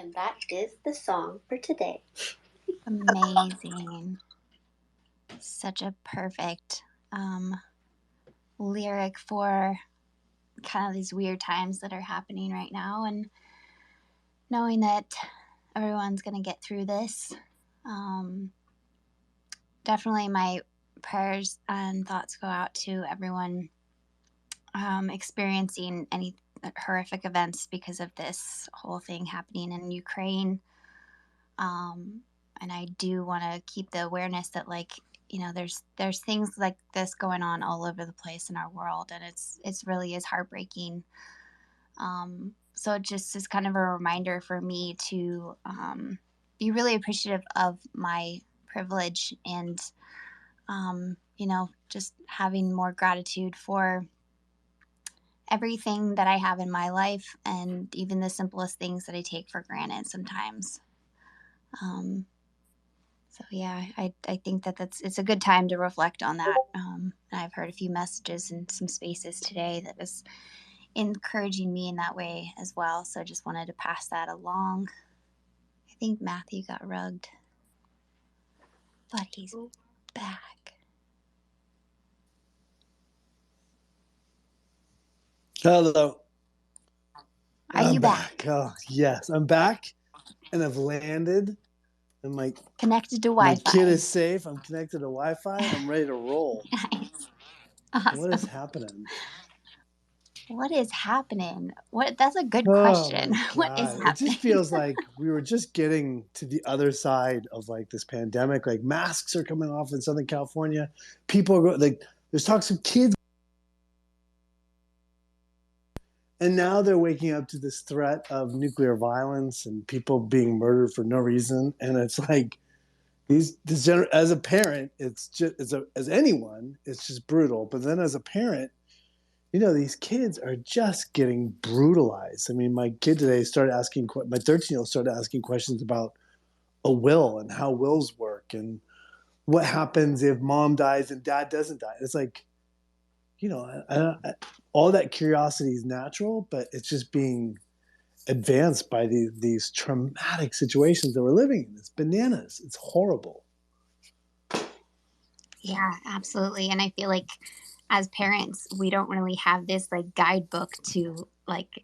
And that is the song for today. Amazing. Such a perfect lyric for kind of these weird times that are happening right now, and knowing that everyone's going to get through this. Definitely my prayers and thoughts go out to everyone experiencing any horrific events because of this whole thing happening in Ukraine. And I do want to keep the awareness that, like, you know, there's things like this going on all over the place in our world, and it's really is heartbreaking. So it just is kind of a reminder for me to be really appreciative of my privilege, and you know, just having more gratitude for everything that I have in my life, and even the simplest things that I take for granted sometimes. So yeah, I think that it's a good time to reflect on that. And I've heard a few messages in some spaces today that was encouraging me in that way as well. So I just wanted to pass that along. I think Matthew got rugged, but he's back. Hello. Are you back? Oh, yes, I'm back, and I've landed. And my connected to Wi-Fi. My kid is safe. I'm connected to Wi-Fi. I'm ready to roll. Nice. Awesome. What is happening? What is happening? That's a good question. What is happening? It just feels like we were just getting to the other side of like this pandemic. Like masks are coming off in Southern California. People are like, there's talks of kids. And now they're waking up to this threat of nuclear violence and people being murdered for no reason. And it's like, as a parent, it's just as anyone, it's just brutal. But then as a parent, you know, these kids are just getting brutalized. I mean, my kid today my 13-year-old started asking questions about a will and how wills work and what happens if mom dies and dad doesn't die. It's like, you know, all that curiosity is natural, but it's just being advanced by these traumatic situations that we're living in. It's bananas. It's horrible. Yeah, absolutely. And I feel like as parents, we don't really have this like guidebook to like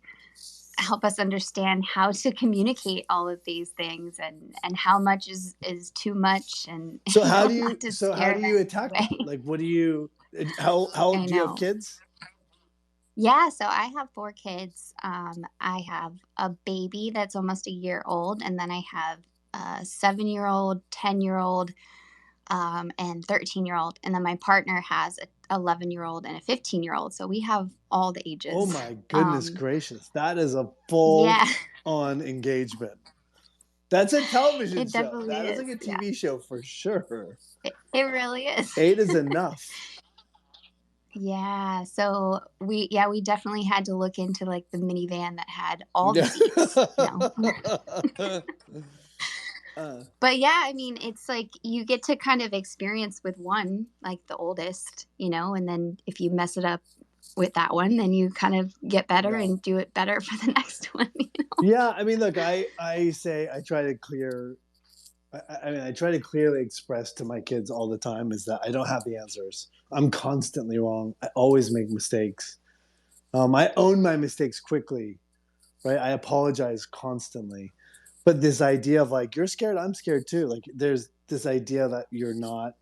help us understand how to communicate all of these things, and how much is too much. And so how do you attack that? Like, what do you? How old do you have kids? Yeah, so I have 4 kids. I have a baby that's almost a year old, and then I have a 7-year-old, 10-year-old, and 13-year-old, and then my partner has a 11-year-old and a 15-year-old. So we have all the ages. Oh my goodness gracious! That is a full-on engagement. That's a television show. That is like a TV show for sure. It really is. 8 is enough. Yeah, so we definitely had to look into like the minivan that had all the seats. But yeah, I mean, it's like you get to kind of experience with one, like the oldest, you know, and then if you mess it up with that one, then you kind of get better and do it better for the next one. You know? Yeah, I mean, look, I try to clearly express to my kids all the time is that I don't have the answers. I'm constantly wrong. I always make mistakes. I own my mistakes quickly, right? I apologize constantly. But this idea of like, you're scared, I'm scared too. Like there's this idea that you're not.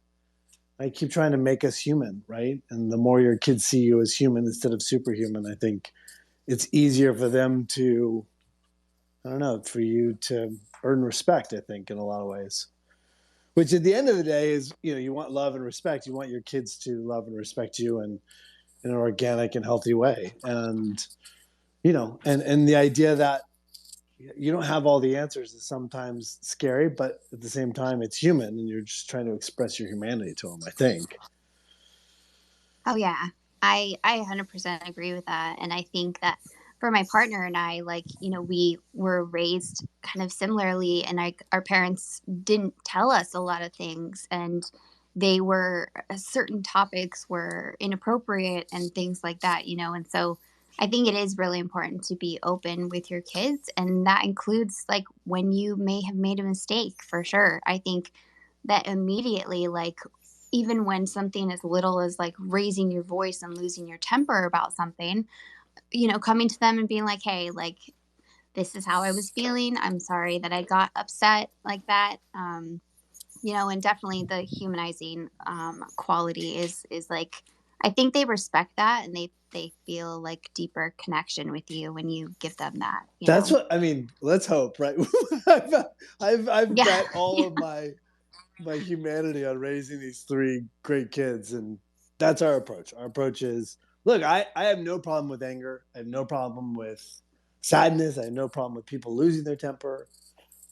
I keep trying to make us human, right? And the more your kids see you as human instead of superhuman, I think it's easier for them to, I don't know, for you to earn respect, I think, in a lot of ways. Which at the end of the day is, you know, you want love and respect. You want your kids to love and respect you in an organic and healthy way. And, you know, and the idea that you don't have all the answers is sometimes scary, but at the same time, it's human, and you're just trying to express your humanity to them, I think. Oh, yeah. I 100% agree with that. And I think that for my partner and I, like, you know, we were raised kind of similarly, and our parents didn't tell us a lot of things, and they were certain topics were inappropriate and things like that, you know. And so I think it is really important to be open with your kids, and that includes like when you may have made a mistake, for sure. I think that immediately, like, even when something as little as like raising your voice and losing your temper about something, coming to them and being like, hey, like, this is how I was feeling. I'm sorry that I got upset like that. And definitely the humanizing quality is like, I think they respect that, and they feel like deeper connection with you when you give them that. That's what I mean. Let's hope, right? I've Yeah. bet all of my humanity on raising these three great kids, and that's our approach. Our approach is, look, I have no problem with anger. I have no problem with sadness. I have no problem with people losing their temper.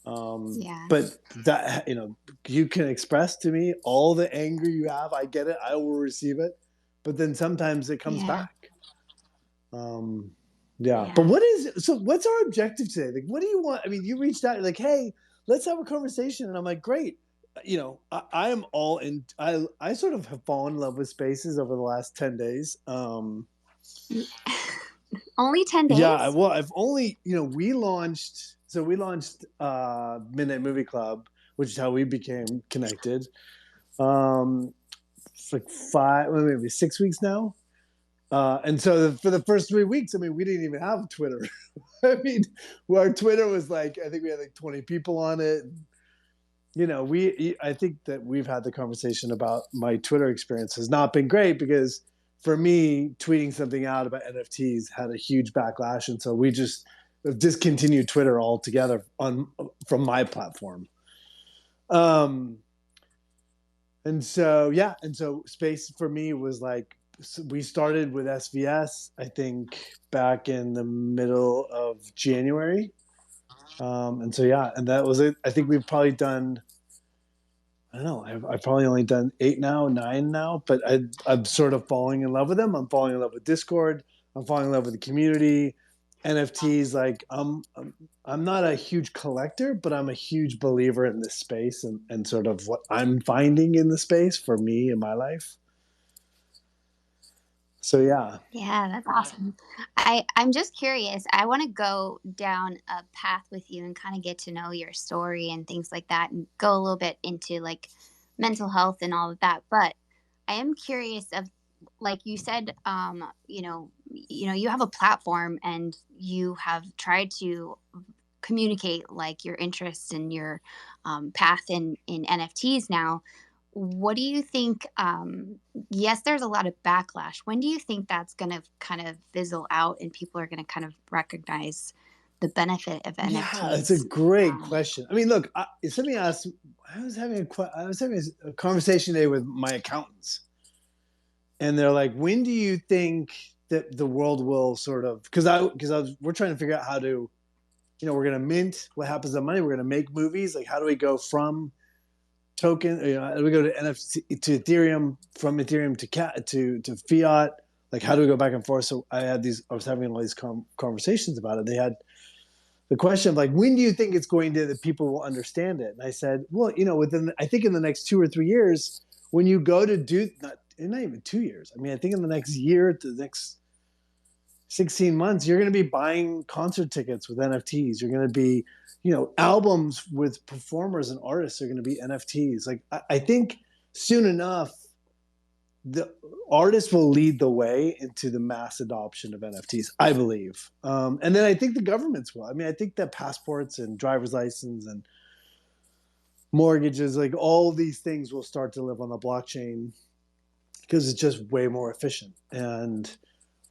Yeah. But that, you can express to me all the anger you have. I get it. I will receive it. But then sometimes it comes Yeah. back. Yeah. But what's our objective today? Like, what do you want? I mean, you reached out, like, hey, let's have a conversation. And I'm like, great. I am all in. I sort of have fallen in love with spaces over the last 10 days. Only 10 days? Yeah. Well, I've only, we launched Midnight Movie Club, which is how we became connected. It's like maybe 6 weeks now. And so for the first 3 weeks, I mean, we didn't even have Twitter. I mean, our Twitter was like, I think we had like 20 people on it. I think that we've had the conversation about my Twitter experience has not been great, because for me, tweeting something out about NFTs had a huge backlash. And so we just discontinued Twitter altogether from my platform. And so space for me was like, we started with SVS, I think, back in the middle of January. And that was it. I think we've probably done, I don't know, I've probably only done 9 now, but I'm sort of falling in love with them. I'm falling in love with Discord. I'm falling in love with the community. NFTs, like, I'm not a huge collector, but I'm a huge believer in this space and sort of what I'm finding in the space for me in my life. So yeah. Yeah, that's awesome. I'm just curious. I want to go down a path with you and kind of get to know your story and things like that, and go a little bit into like mental health and all of that. But I am curious of, like you said, you have a platform and you have tried to communicate like your interests and your path in NFTs now. What do you think? Yes, there's a lot of backlash. When do you think that's going to kind of fizzle out and people are going to kind of recognize the benefit of NFTs? Yeah, it's a great question. I mean, look, somebody asked. I was having a conversation today with my accountants, and they're like, "When do you think that the world will sort of?" Because we're trying to figure out how to, we're going to mint. What happens to money? We're going to make movies. Like, how do we go from token, we go to NFT to Ethereum, from Ethereum to fiat? Like, how do we go back and forth? So I was having all these conversations about it. They had the question of like, when do you think it's going to, that people will understand it? And I said, well, I think in the next 2 or 3 years, when you go to not even 2 years. I mean, I think in the next year to the next 16 months, you're going to be buying concert tickets with NFTs. You're going to be, albums with performers and artists are going to be NFTs. Like, I think soon enough, the artists will lead the way into the mass adoption of NFTs, I believe. And then I think the governments will. I mean, I think that passports and driver's license and mortgages, like all these things will start to live on the blockchain because it's just way more efficient. And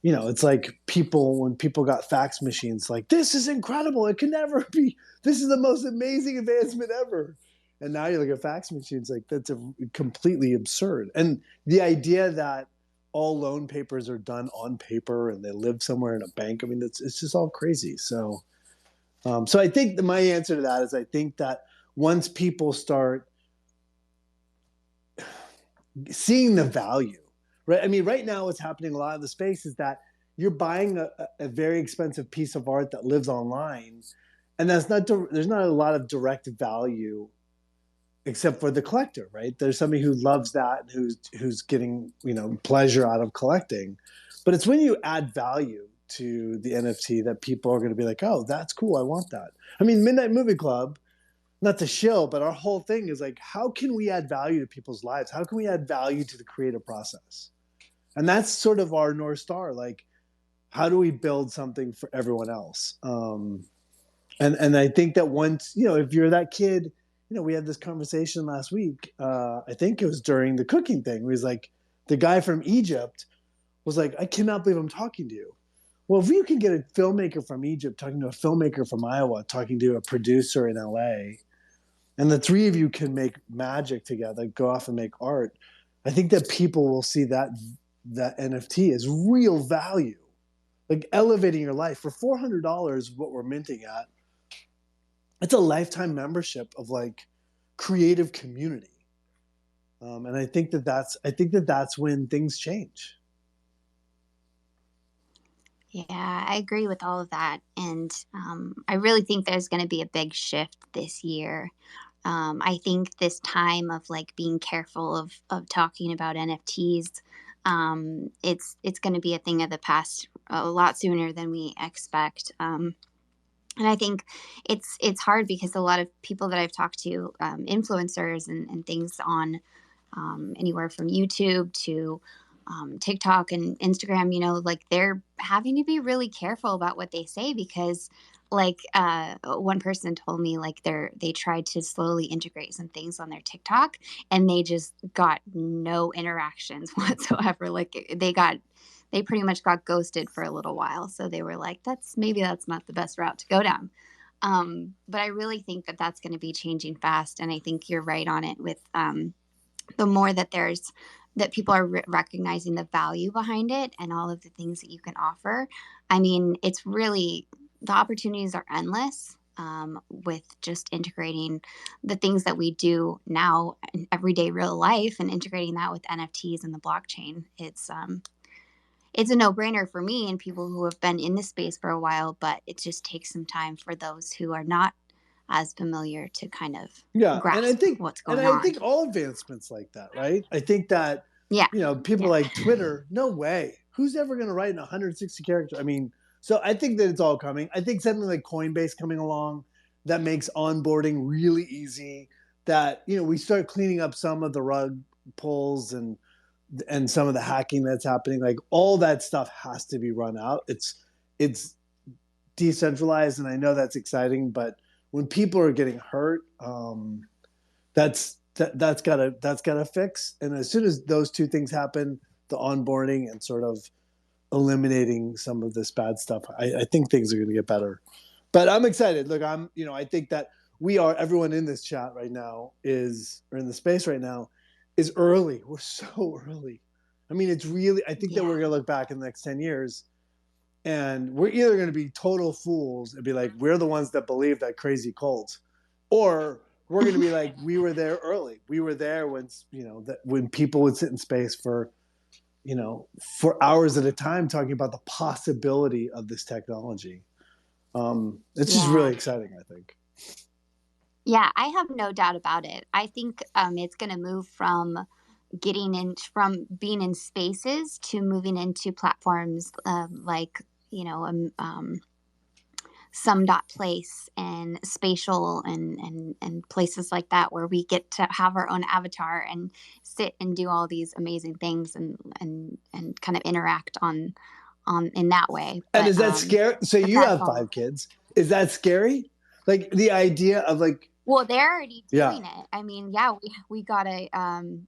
it's like when people got fax machines, like, this is incredible. It can never be. This is the most amazing advancement ever. And now you look at fax machines, like, that's completely absurd. And the idea that all loan papers are done on paper and they live somewhere in a bank, I mean, it's just all crazy. So I think my answer to that is, I think that once people start seeing the value, right? I mean, right now what's happening a lot of the space is that you're buying a very expensive piece of art that lives online, and there's not a lot of direct value except for the collector, right? There's somebody who loves that and who's getting, pleasure out of collecting. But it's when you add value to the NFT that people are going to be like, oh, that's cool. I want that. I mean, Midnight Movie Club, not to shill, but our whole thing is like, how can we add value to people's lives? How can we add value to the creative process? And that's sort of our North Star. Like, how do we build something for everyone else? And I think that once, if you're that kid, we had this conversation last week. I think it was during the cooking thing. It was like the guy from Egypt was like, I cannot believe I'm talking to you. Well, if you can get a filmmaker from Egypt talking to a filmmaker from Iowa, talking to a producer in LA, and the three of you can make magic together, go off and make art, I think that people will see that NFT as real value, like elevating your life. For $400, what we're minting at, it's a lifetime membership of like creative community. And I think that's when things change. Yeah, I agree with all of that. And I really think there's going to be a big shift this year. I think this time of like being careful of talking about NFTs, it's going to be a thing of the past a lot sooner than we expect. And I think it's hard because a lot of people that I've talked to, influencers and things on anywhere from YouTube to TikTok and Instagram, like they're having to be really careful about what they say because like one person told me like they tried to slowly integrate some things on their TikTok and they just got no interactions whatsoever. Like they pretty much got ghosted for a little while. So they were like, that's not the best route to go down. But I really think that that's going to be changing fast. And I think you're right on it with the more that people are recognizing the value behind it and all of the things that you can offer. I mean, it's really, the opportunities are endless with just integrating the things that we do now in everyday real life and integrating that with NFTs and the blockchain. It's a no-brainer for me and people who have been in this space for a while, but it just takes some time for those who are not as familiar to kind of grasp what's going on. And I think all advancements like that, right? I think that, people like Twitter, no way. Who's ever going to write in 160 characters? I mean, so I think that it's all coming. I think something like Coinbase coming along that makes onboarding really easy, that, we start cleaning up some of the rug pulls and some of the hacking that's happening. Like all that stuff has to be run out. It's decentralized, and I know that's exciting, but when people are getting hurt, that's gotta fix. And as soon as those two things happen, the onboarding and sort of eliminating some of this bad stuff, I think things are going to get better. But I'm excited. Look, I think that everyone in this chat right now or in the space right now is early. We're so early. I mean, it's really, I think that we're going to look back in the next 10 years and we're either going to be total fools and be like, we're the ones that believe that crazy cult, or we're going to be like, we were there early. We were there when, when people would sit in space for hours at a time talking about the possibility of this technology. It's just really exciting, I think. Yeah, I have no doubt about it. I think it's going to move from being in spaces to moving into platforms like, some.place and spatial and places like that, where we get to have our own avatar and sit and do all these amazing things and kind of interact on in that way. And is that scary? So you have 5 kids. Is that scary? Like the idea of like, well, they're already doing it. I mean, we got an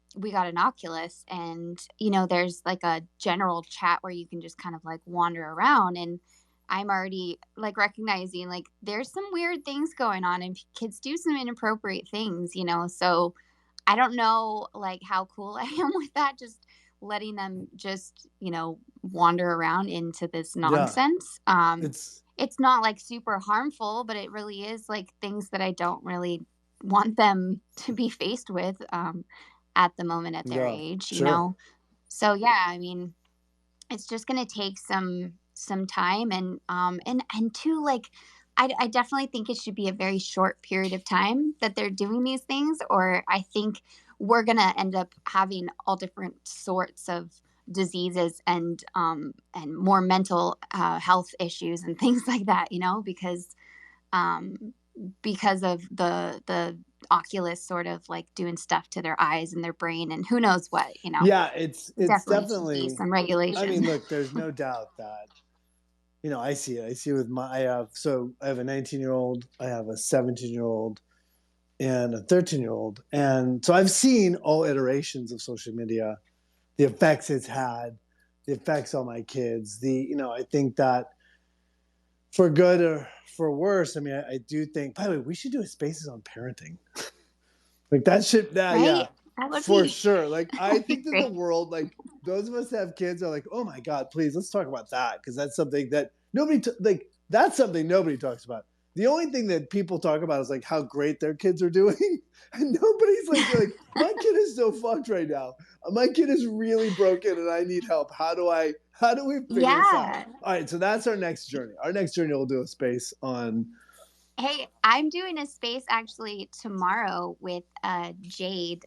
Oculus, and there's like a general chat where you can just kind of like wander around, and I'm already like recognizing like there's some weird things going on and kids do some inappropriate things, so I don't know like how cool I am with that, just letting them just, wander around into this nonsense. It's not like super harmful, but it really is like things that I don't really want them to be faced with at the moment at their age, you know? So yeah, I mean, it's just going to take some time and two, like, I definitely think it should be a very short period of time that they're doing these things, or I think we're going to end up having all different sorts of diseases and more mental health issues and things like that, you know, because of the Oculus sort of like doing stuff to their eyes and their brain and who knows what, you know. Yeah, it's Definitely should be definitely. some regulation. I mean, look, there's no doubt that, you know, I see it. I see it with I have a 19-year-old, I have a 17-year-old, and a 13-year-old, and so I've seen all iterations of social media, the effects it's had, the effects on my kids. You know, I think that for good or for worse, I mean, I do think. By the way, we should do a spaces on parenting. Like that should, Right? yeah, That would for be sure. Like I that'd be think that the great. world, like those of us that have kids, are like, oh my god, please let's talk about that, because that's something that that's something nobody talks about. The only thing that people talk about is like how great their kids are doing, and nobody's like my kid is so fucked right now. My kid is really broken, and I need help. How do we figure this out? Yeah. All right, so that's our next journey. Our next journey will do a space on. Hey, I'm doing a space actually tomorrow with Jade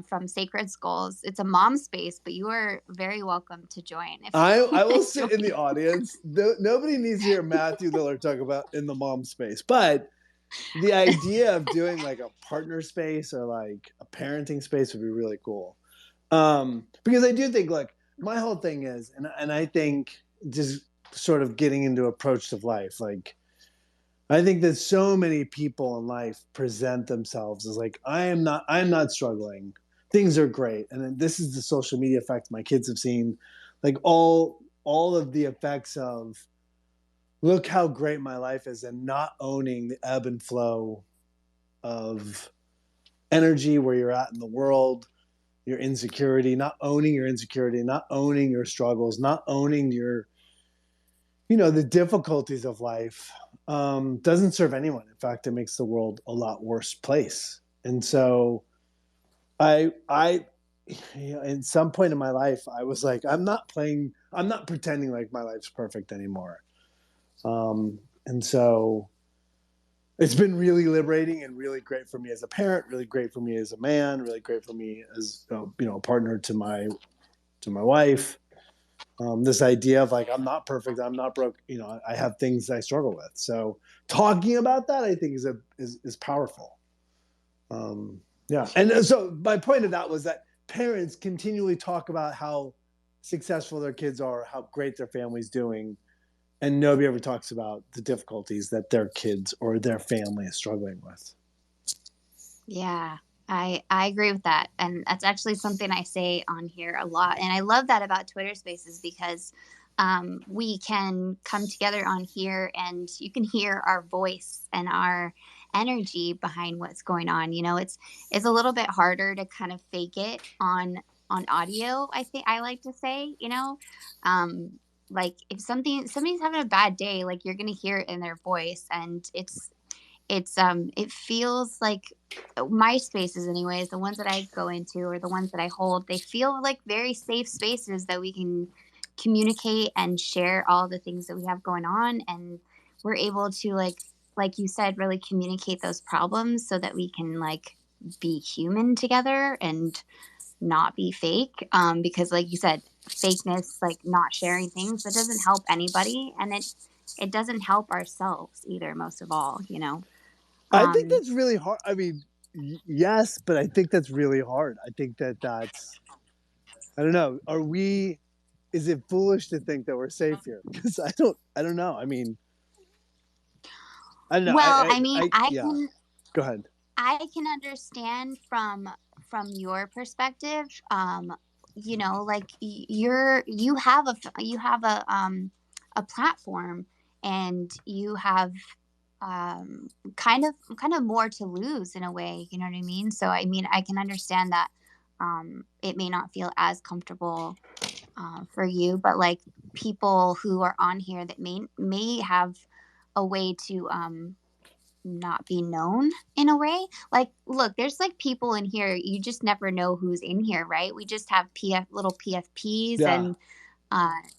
from Sacred Skulls. It's a mom space, but you are very welcome to join. If I will sit in the audience. Nobody needs to hear Matthew Lillard talk about in the mom space, but the idea of doing like a partner space or like a parenting space would be really cool. Because I do think, like, my whole thing is, and I think just sort of getting into approach of life, like, I think that so many people in life present themselves as like, I'm not struggling. Things are great. And then this is the social media effect my kids have seen, like all of the effects of look how great my life is, and not owning the ebb and flow of energy where you're at in the world, your insecurity, not owning your insecurity, not owning your struggles, not owning your, you know, the difficulties of life, doesn't serve anyone. In fact, it makes the world a lot worse place. And so I, you know, in some point in my life, I was like, I'm not pretending like my life's perfect anymore. And so it's been really liberating and really great for me as a parent, really great for me as a man, really great for me as, you know, a partner to my wife. This idea of like, I'm not perfect, I'm not broke, you know, I have things I struggle with. So talking about that, I think is powerful. Yeah. And so my point of that was that parents continually talk about how successful their kids are, how great their family's doing, and nobody ever talks about the difficulties that their kids or their family is struggling with. Yeah, I agree with that. And that's actually something I say on here a lot. And I love that about Twitter Spaces because we can come together on here and you can hear our voice and our energy behind what's going on. You know, it's a little bit harder to kind of fake it on audio, I think I like to say, you know. Like if somebody's having a bad day, like you're gonna hear it in their voice, and it feels like my spaces anyways, the ones that I go into or the ones that I hold, they feel like very safe spaces that we can communicate and share all the things that we have going on, and we're able to like you said, really communicate those problems so that we can like be human together and not be fake, because like you said, fakeness, like not sharing things, that doesn't help anybody, and it doesn't help ourselves either, most of all, you know. I think that's really hard. I mean, yes, but I think that's really hard. I think that's, I don't know. Is it foolish to think that we're safe here? Because I don't know. I mean, I don't know. Well, I mean, Yeah. Go ahead. I can understand from your perspective. You know, like you have a platform, and you have kind of more to lose in a way. You know what I mean? So I mean, I can understand that it may not feel as comfortable for you, but like people who are on here that may have a way to not be known in a way. Like, look, there's like people in here, you just never know who's in here, right? We just have little PFPs Yeah. and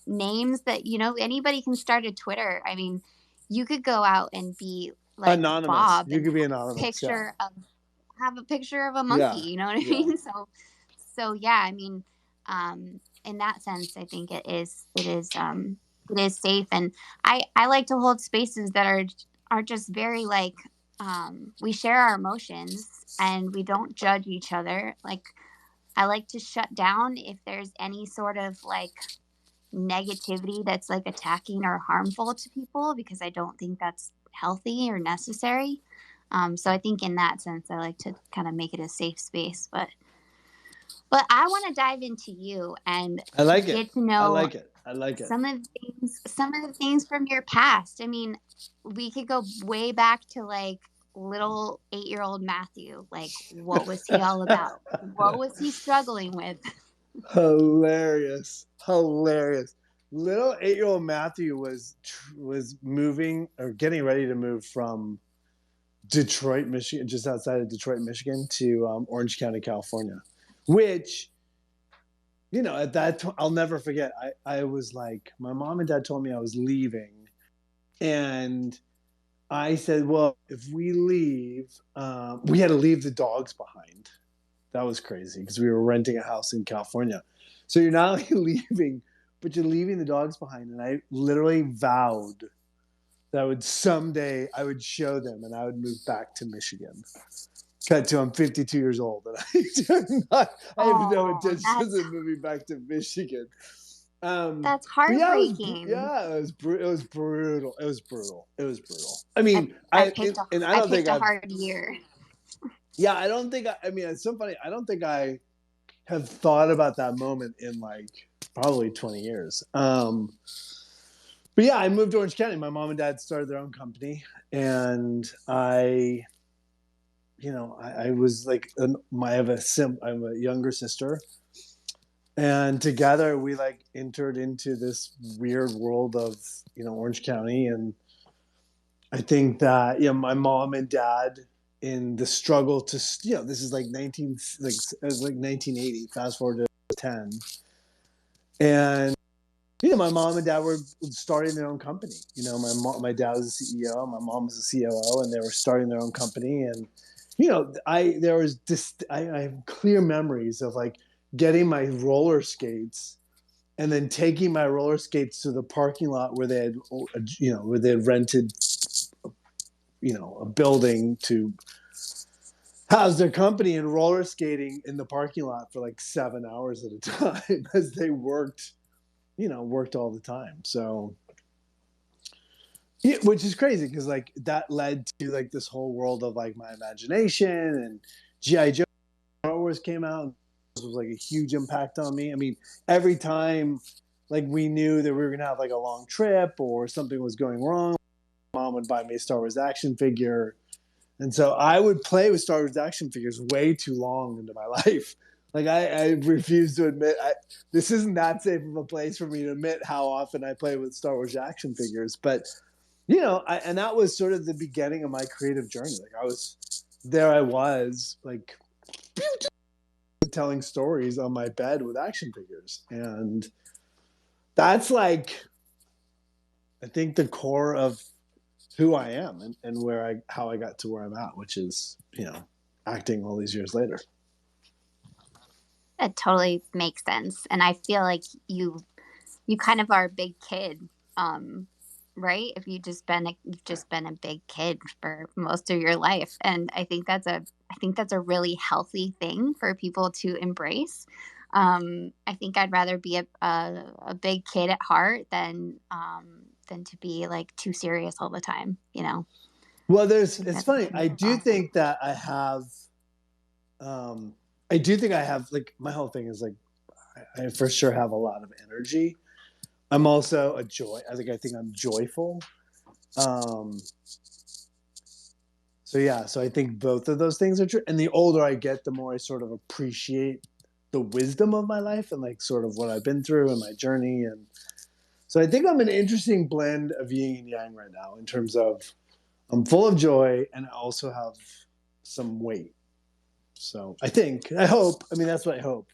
names that, you know, anybody can start a Twitter. I mean, you could go out and be like Anonymous. Bob You and could be anonymous. have a picture of a monkey, Yeah. you know what I Yeah. mean? So yeah, I mean, in that sense, I think it is safe. And I like to hold spaces that are just very like, we share our emotions and we don't judge each other. Like, I like to shut down if there's any sort of like negativity that's like attacking or harmful to people, because I don't think that's healthy or necessary. So I think in that sense, I like to kind of make it a safe space. But I want to dive into you and I like it. get to know I like it. some of the things from your past. I mean, we could go way back to like little 8-year-old Matthew. Like, what was he all about? What was he struggling with? Hilarious. Little 8-year-old Matthew was moving or getting ready to move from Detroit, Michigan, just outside of Detroit, Michigan, to Orange County, California, which, at that time, I'll never forget. I was like, my mom and dad told me I was leaving, and I said, well, if we leave, we had to leave the dogs behind. That was crazy because we were renting a house in California. So you're not only leaving, but you're leaving the dogs behind. And I literally vowed that someday I would show them and I would move back to Michigan. Cut to, I'm 52 years old and I have no intentions of moving back to Michigan. That's heartbreaking. It was brutal. I mean, I picked a hard year. Yeah, I don't think it's so funny. I don't think I have thought about that moment in like probably 20 years. But yeah, I moved to Orange County. My mom and dad started their own company, and I was like, I have a younger sister, and together we like entered into this weird world of Orange County, and I think that my mom and dad, in the struggle to this is like 1980. Fast forward to 10, and my mom and dad were starting their own company. My dad was a CEO, my mom was a COO, and they were starting their own company. And I have clear memories of like getting my roller skates and then taking my roller skates to the parking lot where they had rented a building to house their company, and roller skating in the parking lot for like 7 hours at a time as they worked all the time. So, which is crazy because like that led to like this whole world of like my imagination, and G.I. Joe, Star Wars came out. This was like a huge impact on me. I mean, every time like we knew that we were going to have like a long trip or something was going wrong, mom would buy me a Star Wars action figure. And so I would play with Star Wars action figures way too long into my life. Like I refuse to admit, this isn't that safe of a place for me to admit how often I play with Star Wars action figures. But, and that was sort of the beginning of my creative journey. Like I was like telling stories on my bed with action figures. And that's like, I think the core of who I am and how I got to where I'm at, which is, acting all these years later. That totally makes sense. And I feel like you kind of are a big kid, right? If you've just been a big kid for most of your life. And I think that's a really healthy thing for people to embrace. I think I'd rather be a big kid at heart than to be like too serious all the time, Well, it's funny. I do think that I have, like, my whole thing is like, I for sure have a lot of energy. I'm also a joy. I think I'm joyful. So I think both of those things are true. And the older I get, the more I sort of appreciate the wisdom of my life and like sort of what I've been through and my journey. And so I think I'm an interesting blend of yin and yang right now in terms of I'm full of joy and I also have some weight. So I hope, that's what I hope.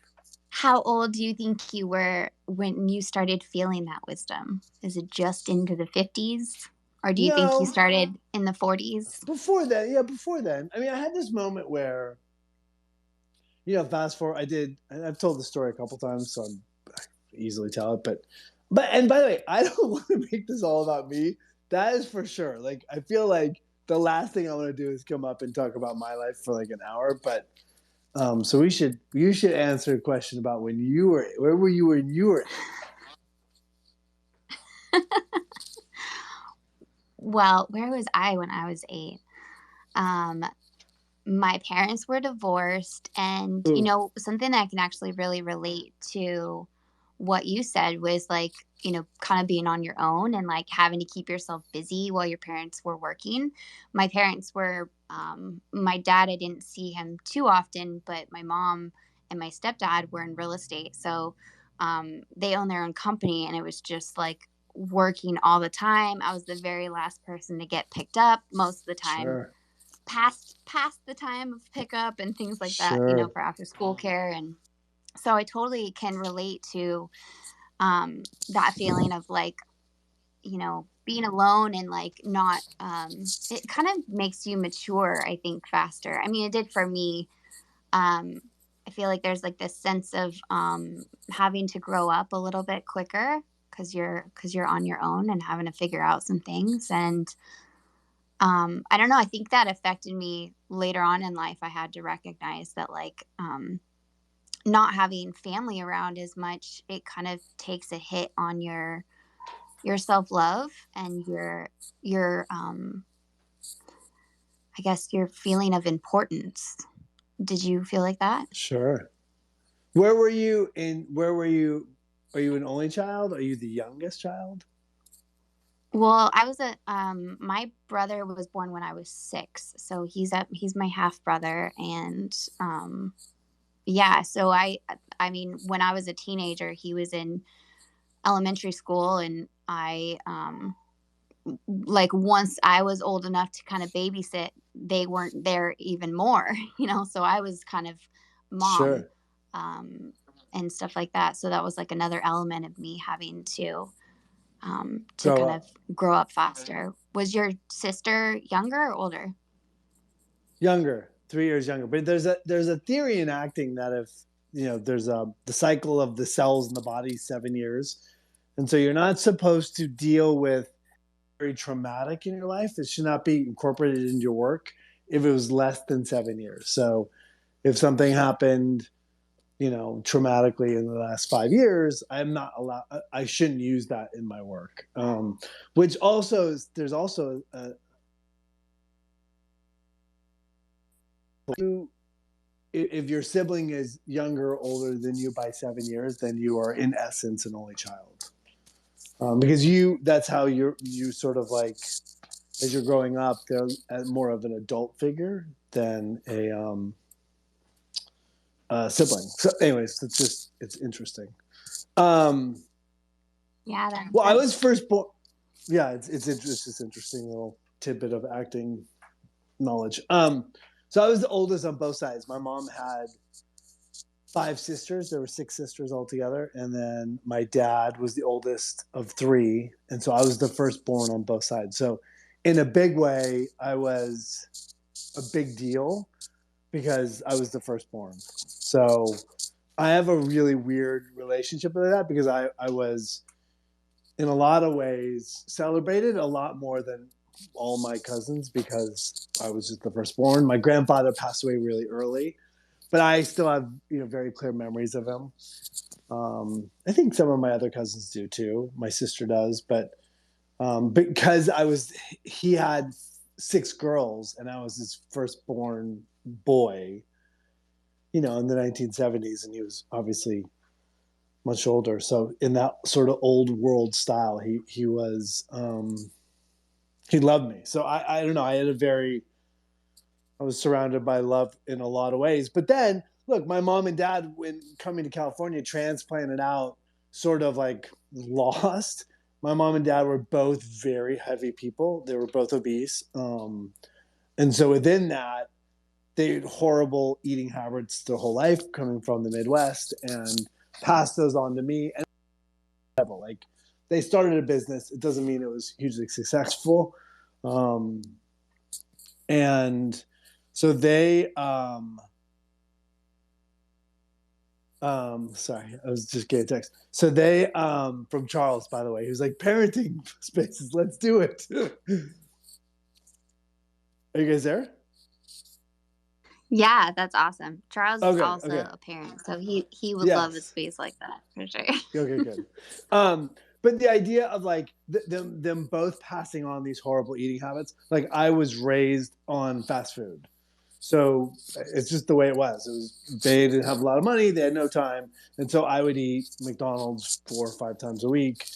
How old do you think you were when you started feeling that wisdom? Is it just into the 50s? Or do you think you started in the 40s? Before then. I had this moment where, fast forward, I've told the story a couple times, so easily tell it. But and by the way, I don't want to make this all about me. That is for sure. Like, I feel like the last thing I want to do is come up and talk about my life for like an hour. But so you should answer a question about where were you when you were? Well, where was I when I was 8? My parents were divorced, and Ooh, something that I can actually really relate to what you said was like, kind of being on your own and like having to keep yourself busy while your parents were working. My parents were, my dad, I didn't see him too often, but my mom and my stepdad were in real estate. So they own their own company, and it was just like working all the time. I was the very last person to get picked up most of the time, sure, past the time of pickup and things like that, sure, for after school care. And so I totally can relate to that feeling of like, being alone and like not, it kind of makes you mature, I think, faster. I mean, it did for me. I feel like there's like this sense of having to grow up a little bit quicker because you're on your own and having to figure out some things. And I don't know, I think that affected me later on in life. I had to recognize that like not having family around as much, it kind of takes a hit on your self-love and your I guess your feeling of importance. Did you feel like that? sure. Where were you in? Where were you? Are you an only child? Are you the youngest child? Well, I was my brother was born when I was 6, so he's my half brother. And yeah, so I mean, when I was a teenager, he was in elementary school, and I like once I was old enough to kind of babysit, they weren't there even more, so I was kind of mom, Sure. and stuff like that. So that was like another element of me having to Grow kind of up. grow up faster. Was your sister younger or older? Younger, 3 years younger. But there's a theory in acting that if there's the cycle of the cells in the body 7 years, and so you're not supposed to deal with very traumatic in your life. It should not be incorporated into your work if it was less than 7 years. So if something happened, traumatically in the last 5 years, I'm not allowed. I shouldn't use that in my work. Which also there's also if your sibling is younger or older than you by 7 years, then you are in essence an only child. Because that's how you sort of like, as you're growing up, they're more of an adult figure than a sibling. So anyways, it's interesting. Yeah, that makes Well, I sense. was first born. Yeah, it's just interesting little tidbit of acting knowledge. So I was the oldest on both sides. My mom had 5 sisters. There were 6 sisters altogether, and then my dad was the oldest of 3, and so I was the firstborn on both sides. So, in a big way, I was a big deal because I was the firstborn. So I have a really weird relationship with that because I was, in a lot of ways, celebrated a lot more than all my cousins because I was just the firstborn. My grandfather passed away really early, but I still have very clear memories of him. I think some of my other cousins do too. My sister does, but because he had 6 girls and I was his firstborn boy, in the 1970s, and he was obviously much older. So in that sort of old world style, he was he loved me. So I don't know. I was surrounded by love in a lot of ways. But then, look, my mom and dad, when coming to California, transplanted out, sort of like lost. My mom and dad were both very heavy people. They were both obese. And so within that, they had horrible eating habits their whole life coming from the Midwest and passed those on to me. And like, they started a business. It doesn't mean it was hugely successful. And so they Sorry, I was just getting a text. So they, from Charles, by the way, he was like, parenting spaces, let's do it. Are you guys there? Yeah, that's awesome. Charles is Okay, also okay. a parent, so he would love a Yes. space like that for sure. Okay, good. But the idea of like them both passing on these horrible eating habits, like I was raised on fast food. So it's just the way it was. It was they didn't have a lot of money, they had no time, and so I would eat McDonald's 4 or 5 times a week.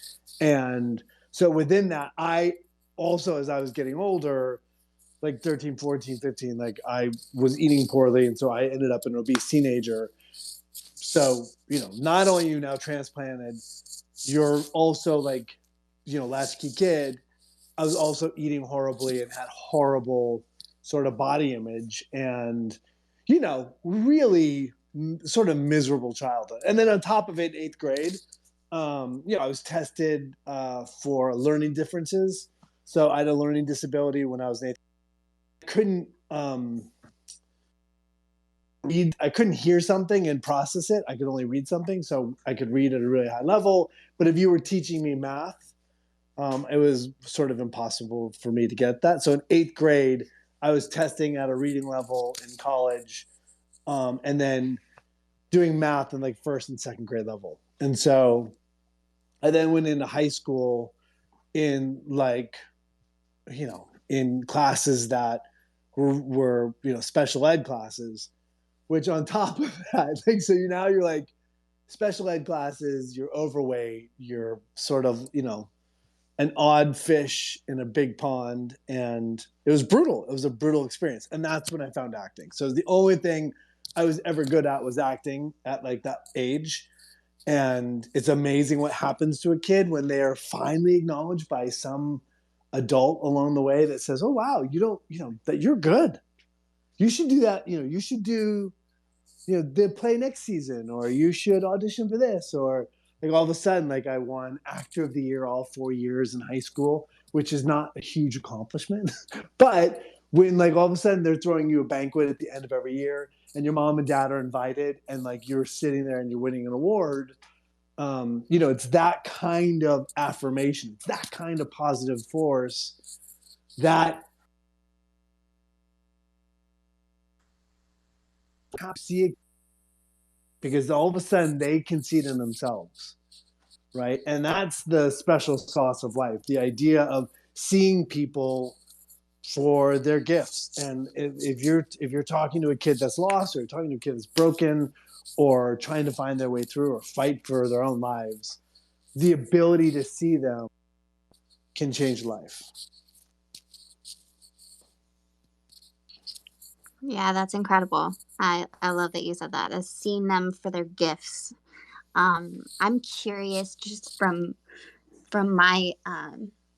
And so within that, I also, as I was getting older, like 13, 14, 15, like I was eating poorly, and so I ended up an obese teenager. So, not only are you now transplanted, you're also like, latchkey kid. I was also eating horribly and had horrible sort of body image and, really sort of miserable childhood. And then on top of it, 8th grade, I was tested for learning differences. So I had a learning disability when I was in 8th. I couldn't read. I couldn't hear something and process it. I could only read something, so I could read at a really high level. But if you were teaching me math, it was sort of impossible for me to get that. So in 8th grade, I was testing at a reading level in college, and then doing math in like first and second grade level. And so I then went into high school in like, in classes that were special ed classes, which on top of that, like, so now you're like special ed classes, you're overweight, you're sort of, an odd fish in a big pond. And it was brutal. It was a brutal experience. And that's when I found acting. So the only thing I was ever good at was acting at like that age. And it's amazing what happens to a kid when they are finally acknowledged by some adult along the way that says, oh, wow, that you're good. You should do that. You should do, the play next season, or you should audition for this, or like all of a sudden, like I won actor of the year all 4 years in high school, which is not a huge accomplishment. But when like all of a sudden they're throwing you a banquet at the end of every year and your mom and dad are invited and like you're sitting there and you're winning an award, it's that kind of affirmation, it's that kind of positive force that see it, because all of a sudden they can see it in themselves, right? And that's the special sauce of life, the idea of seeing people for their gifts. And if you're talking to a kid that's lost, or talking to a kid that's broken, or trying to find their way through or fight for their own lives, the ability to see them can change life. Yeah, that's incredible. I love that you said that. As seeing them for their gifts. I'm curious, just from my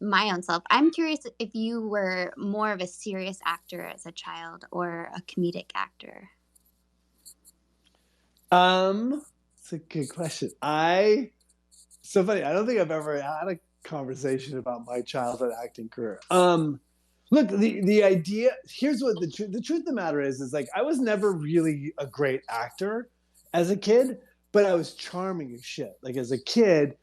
my own self. I'm curious if you were more of a serious actor as a child or a comedic actor. It's a good question. So funny. I don't think I've ever had a conversation about my childhood acting career. Look, the idea, here's what the truth of the matter is like I was never really a great actor as a kid, but I was charming as shit. Like as a kid,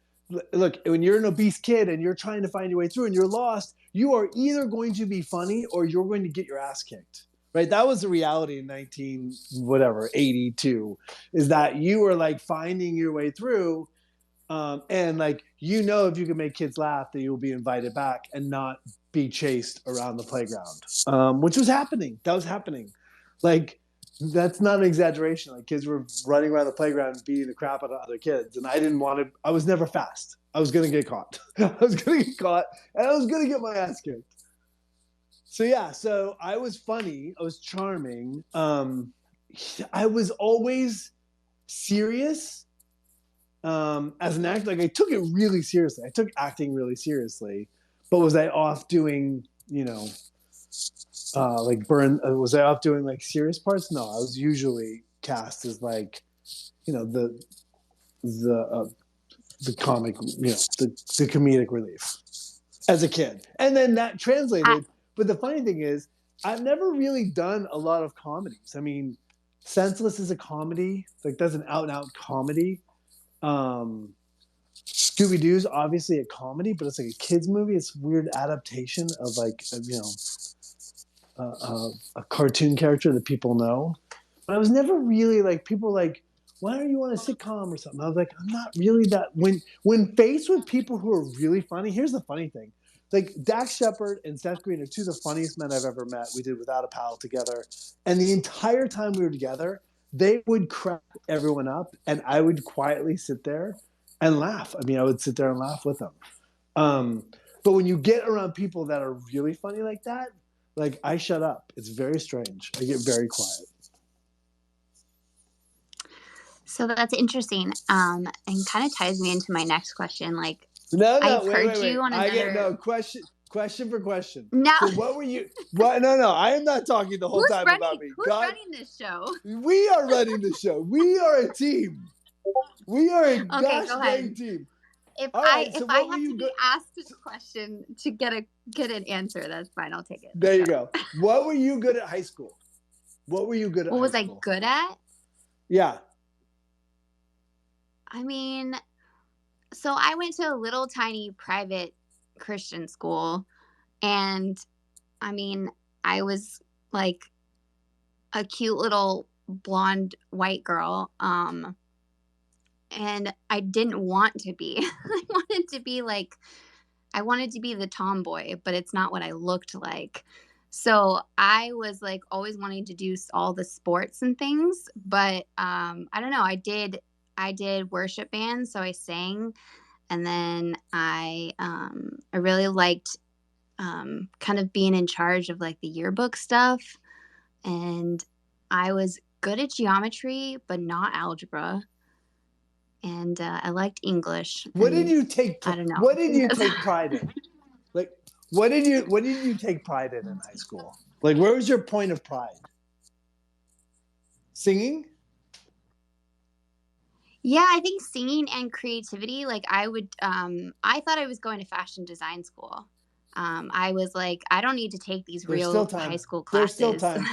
look, when you're an obese kid and you're trying to find your way through and you're lost, you are either going to be funny or you're going to get your ass kicked. Right? That was the reality in 82, is that you were like finding your way through. And like, if you can make kids laugh, that you'll be invited back and not be chased around the playground, which was happening. That was happening. Like, that's not an exaggeration. Like, kids were running around the playground and beating the crap out of other kids. And I was never fast. I was going to get caught. I was going to get caught and I was going to get my ass kicked. So, yeah, so I was funny. I was charming. I was always serious. As an actor, like I took it really seriously. I took acting really seriously, but was I off doing, was I off doing like serious parts? No, I was usually cast as like, the comic, the comedic relief as a kid. And then that translated. But the funny thing is, I've never really done a lot of comedies. I mean, Senseless is a comedy. Like, that's an out and out comedy. Scooby Doo's obviously a comedy, but it's like a kids movie. It's a weird adaptation of like a cartoon character that people know. But I was never really like, people were like, why are you on a sitcom or something? I was like, I'm not really that. When faced with people who are really funny, here's the funny thing. Like, Dax Shepard and Seth Green are two of the funniest men I've ever met. We did Without a Pal together. And the entire time we were together, they would crack everyone up, and I would quietly sit there and laugh. I mean, I would sit there and laugh with them. But when you get around people that are really funny like that, like, I shut up. It's very strange. I get very quiet. So that's interesting. And kind of ties me into my next question. Like, No, I've wait. heard you on another. I get no question for question. No. So what were you? What? No. I am not talking the whole time about me. Who's running this show? We are running the show. We are a team. We are a gosh dang team. If I have to be asked a question to get an answer, that's fine. I'll take it. There you go. What were you good at high school? What was I good at? Yeah. I mean, so I went to a little tiny private Christian school, and I mean, I was like a cute little blonde white girl. And I didn't want to be. I wanted to be the tomboy, but it's not what I looked like. So I was like always wanting to do all the sports and things, but I don't know. I did worship band, so I sang, and then I really liked kind of being in charge of like the yearbook stuff, and I was good at geometry, but not algebra. And I liked English. What did you take? I don't know. What did you take pride in? Like, what did you take pride in high school? Like, where was your point of pride? Singing? Yeah, I think singing and creativity. Like, I thought I was going to fashion design school. I was like, I don't need to take these real high school classes. There's still time.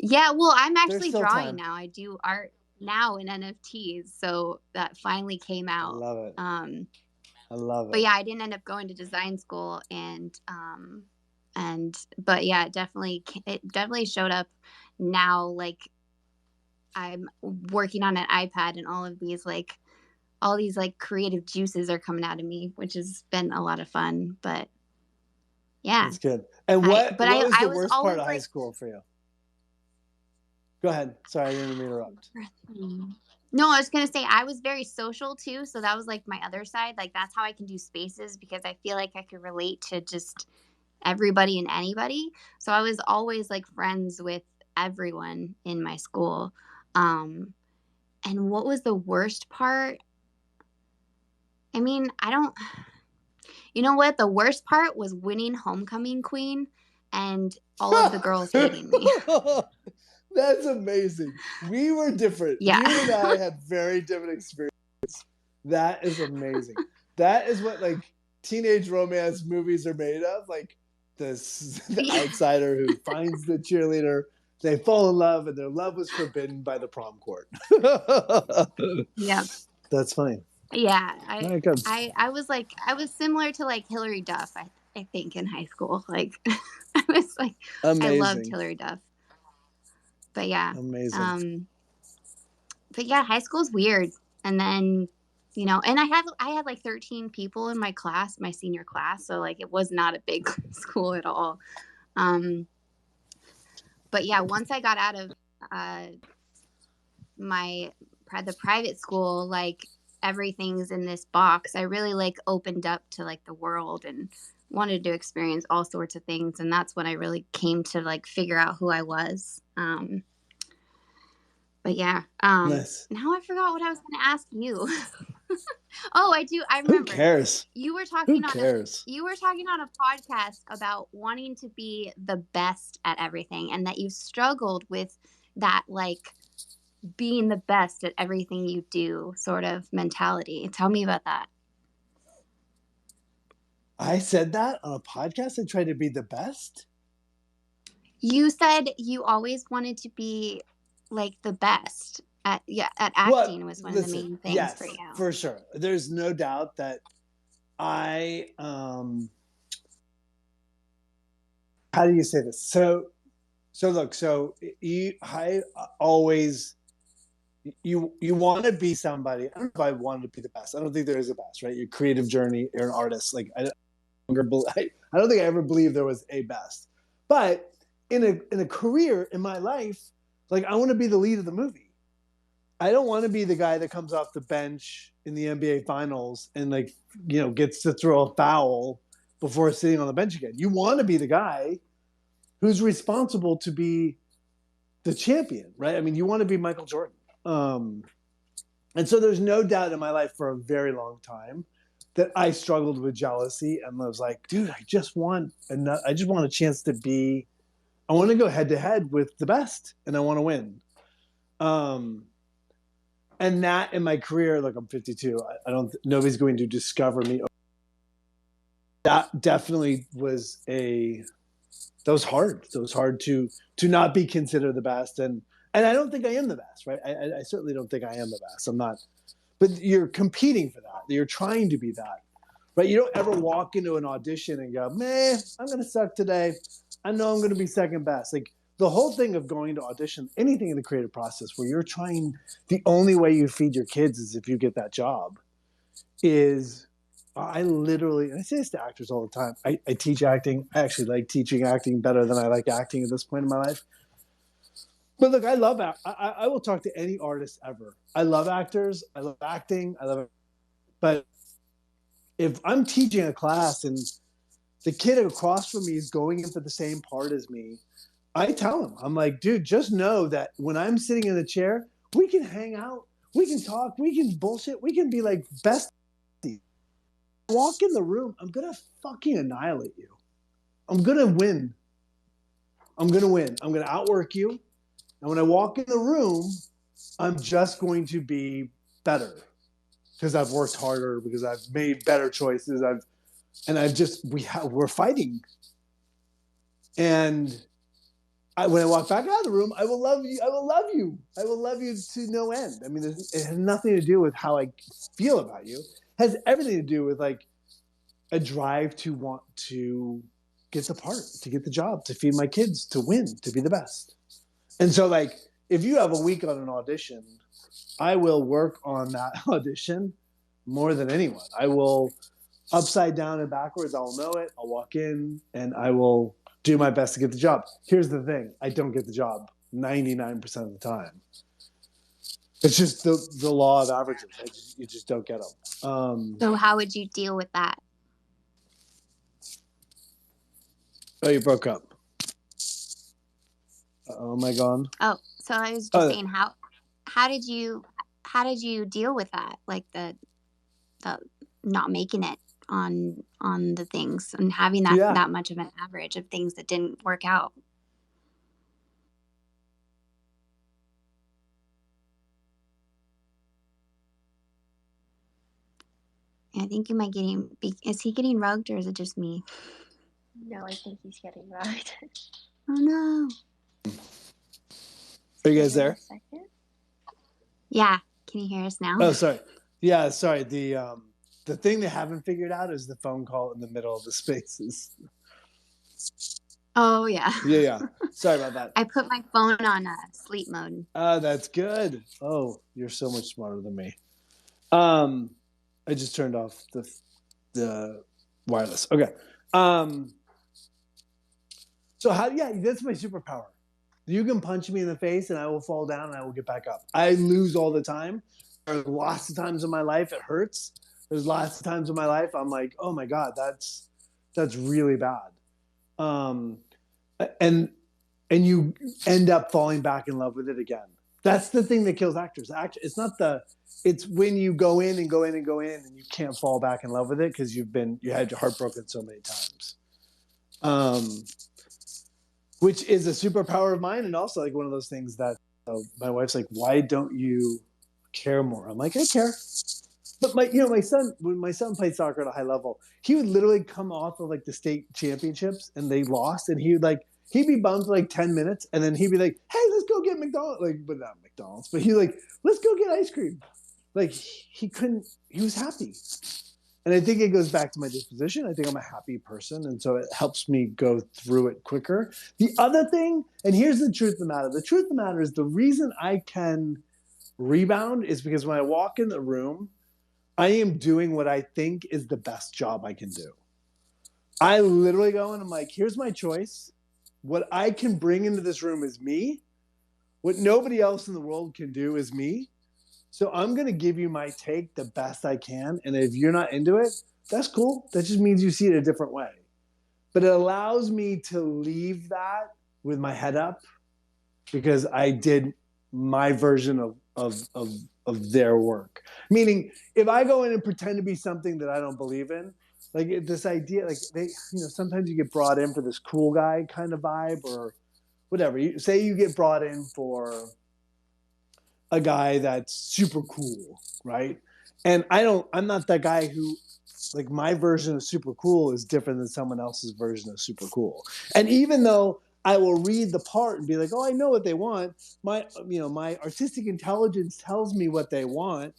Yeah, well, I'm actually drawing now. I do art now in NFTs, so that finally came out. I love it. I love it. But yeah, I didn't end up going to design school, but yeah, it definitely showed up now. Like, I'm working on an iPad, and all these creative juices are coming out of me, which has been a lot of fun. But yeah, that's good. And what was the worst part of high school for you? Go ahead. Sorry, I didn't interrupt. No, I was going to say I was very social too. So that was like my other side. Like, that's how I can do spaces, because I feel like I could relate to just everybody and anybody. So I was always like friends with everyone in my school. And what was the worst part? I mean, you know what? The worst part was winning homecoming queen and all of the girls hating me. That's amazing. We were different. Yeah. You and I had very different experiences. That is amazing. That is what like teenage romance movies are made of. Like the outsider who finds the cheerleader, they fall in love, and their love was forbidden by the prom court. Yeah. That's funny. Yeah. I was similar to like Hillary Duff, I think, in high school. Like, I was like, amazing. I loved Hillary Duff. But yeah. Amazing. But yeah, high school's weird. And then, you know, and I had like 13 people in my class, my senior class. So like, it was not a big school at all. But yeah, once I got out of the private school, like, everything's in this box. I really like opened up to like the world and wanted to experience all sorts of things. And that's when I really came to like figure out who I was. But yeah, nice. Now I forgot what I was going to ask you. Oh, I do. I remember. Who cares? You were talking on a podcast about wanting to be the best at everything, and that you struggled with that, like, being the best at everything you do sort of mentality. Tell me about that. I said that on a podcast? I tried to be the best? You said you always wanted to be like the best at acting was one of the main things for you. For sure. There's no doubt that I how do you say this? So look, I always you want to be somebody. I don't know if I want to be the best. I don't think there is a best, right? Your creative journey, you're an artist. Like I don't think I ever believed there was a best. But in a career in my life, like I want to be the lead of the movie. I don't want to be the guy that comes off the bench in the NBA finals and gets to throw a foul before sitting on the bench again. You want to be the guy who's responsible to be the champion, right? I mean, you want to be Michael Jordan. And so there's no doubt in my life for a very long time that I struggled with jealousy and was like, dude, I just want a chance to be, I want to go head to head with the best and I want to win. And that in my career, look, I'm 52. Nobody's going to discover me. That definitely was that was hard. So it was hard to not be considered the best. And I don't think I am the best, right? I certainly don't think I am the best. I'm not, but you're competing for that. You're trying to be that, right? You don't ever walk into an audition and go, man, I'm going to suck today. I know I'm going to be second best. Like the whole thing of going to audition, anything in the creative process where you're trying, the only way you feed your kids is if you get that job is, I literally, and I say this to actors all the time, I teach acting. I actually like teaching acting better than I like acting at this point in my life. But look, I love I will talk to any artist ever. I love actors. I love acting. I love it. But if I'm teaching a class and the kid across from me is going in for the same part as me, I tell him, I'm like, dude, just know that when I'm sitting in the chair, we can hang out, we can talk, we can bullshit, we can be like best. Walk in the room, I'm going to fucking annihilate you. I'm going to win. I'm going to win. I'm going to outwork you. And when I walk in the room, I'm just going to be better because I've worked harder, because I've made better choices. We're fighting. And when I walk back out of the room, I will love you. I will love you. I will love you to no end. I mean, it has nothing to do with how I feel about you. It has everything to do with like a drive to want to get the part, to get the job, to feed my kids, to win, to be the best. And so like, if you have a week on an audition, I will work on that audition more than anyone. I will upside down and backwards. I'll know it. I'll walk in and I will do my best to get the job. Here's the thing. I don't get the job 99% of the time. It's just the law of averages. You just don't get them. So how would you deal with that? Oh, you broke up. Oh, am I gone? Oh, so I was just saying, how did you deal with that? Like the not making it on the things and having that much of an average of things that didn't work out. I think you might is he getting rugged or is it just me? No, I think he's getting rugged. Oh no. Are you guys there? Yeah. Can you hear us now? Oh, sorry. Yeah, sorry. The thing they haven't figured out is the phone call in the middle of the spaces. Oh, yeah. Yeah. Sorry about that. I put my phone on sleep mode. That's good. Oh, you're so much smarter than me. I just turned off the wireless. Okay. So that's my superpower. You can punch me in the face and I will fall down and I will get back up. I lose all the time. There are lots of times in my life it hurts. There's lots of times in my life I'm like, oh my God, that's really bad. And you end up falling back in love with it again. That's the thing that kills actors. It's when you go in and go in and go in and you can't fall back in love with it because you had your heart broken so many times. Which is a superpower of mine, and also like one of those things that my wife's like, "Why don't you care more?" I'm like, "I care," but my son, when my son played soccer at a high level, he would literally come off of like the state championships and they lost, and he he'd be bummed for like 10 minutes, and then he'd be like, hey, let's go get McDonald's. Like, but not McDonald's, but he's like, let's go get ice cream. Like, he was happy. And I think it goes back to my disposition. I think I'm a happy person, and so it helps me go through it quicker. The other thing, and here's the truth of the matter. The truth of the matter is the reason I can rebound is because when I walk in the room, I am doing what I think is the best job I can do. I literally go and I'm like, here's my choice. What I can bring into this room is me. What nobody else in the world can do is me. So I'm going to give you my take the best I can. And if you're not into it, that's cool. That just means you see it a different way. But it allows me to leave that with my head up because I did my version of their work. Meaning, if I go in and pretend to be something that I don't believe in, like this idea, like sometimes you get brought in for this cool guy kind of vibe or whatever. Say you get brought in for a guy that's super cool, right? And I'm not that guy who, like, my version of super cool is different than someone else's version of super cool. And even though I will read the part and be like, oh, I know what they want. My artistic intelligence tells me what they want.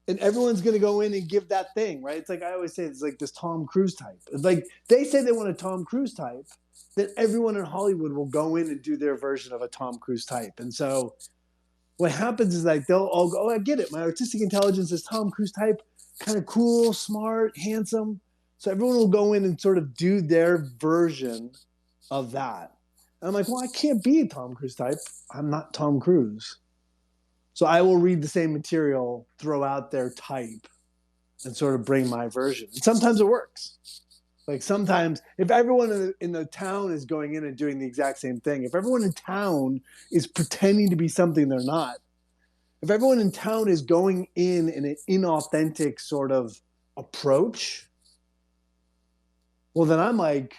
And everyone's going to go in and give that thing, right? It's like I always say, it's like this Tom Cruise type. It's like they say they want a Tom Cruise type, then everyone in Hollywood will go in and do their version of a Tom Cruise type. And so what happens is like they'll all go, oh, I get it. My artistic intelligence is Tom Cruise type, kind of cool, smart, handsome. So everyone will go in and sort of do their version of that. And I'm like, well, I can't be a Tom Cruise type. I'm not Tom Cruise. So I will read the same material, throw out their type, and sort of bring my version. And sometimes it works. Like sometimes if everyone in the town is going in and doing the exact same thing, if everyone in town is pretending to be something they're not, if everyone in town is going in an inauthentic sort of approach, well, then I'm like,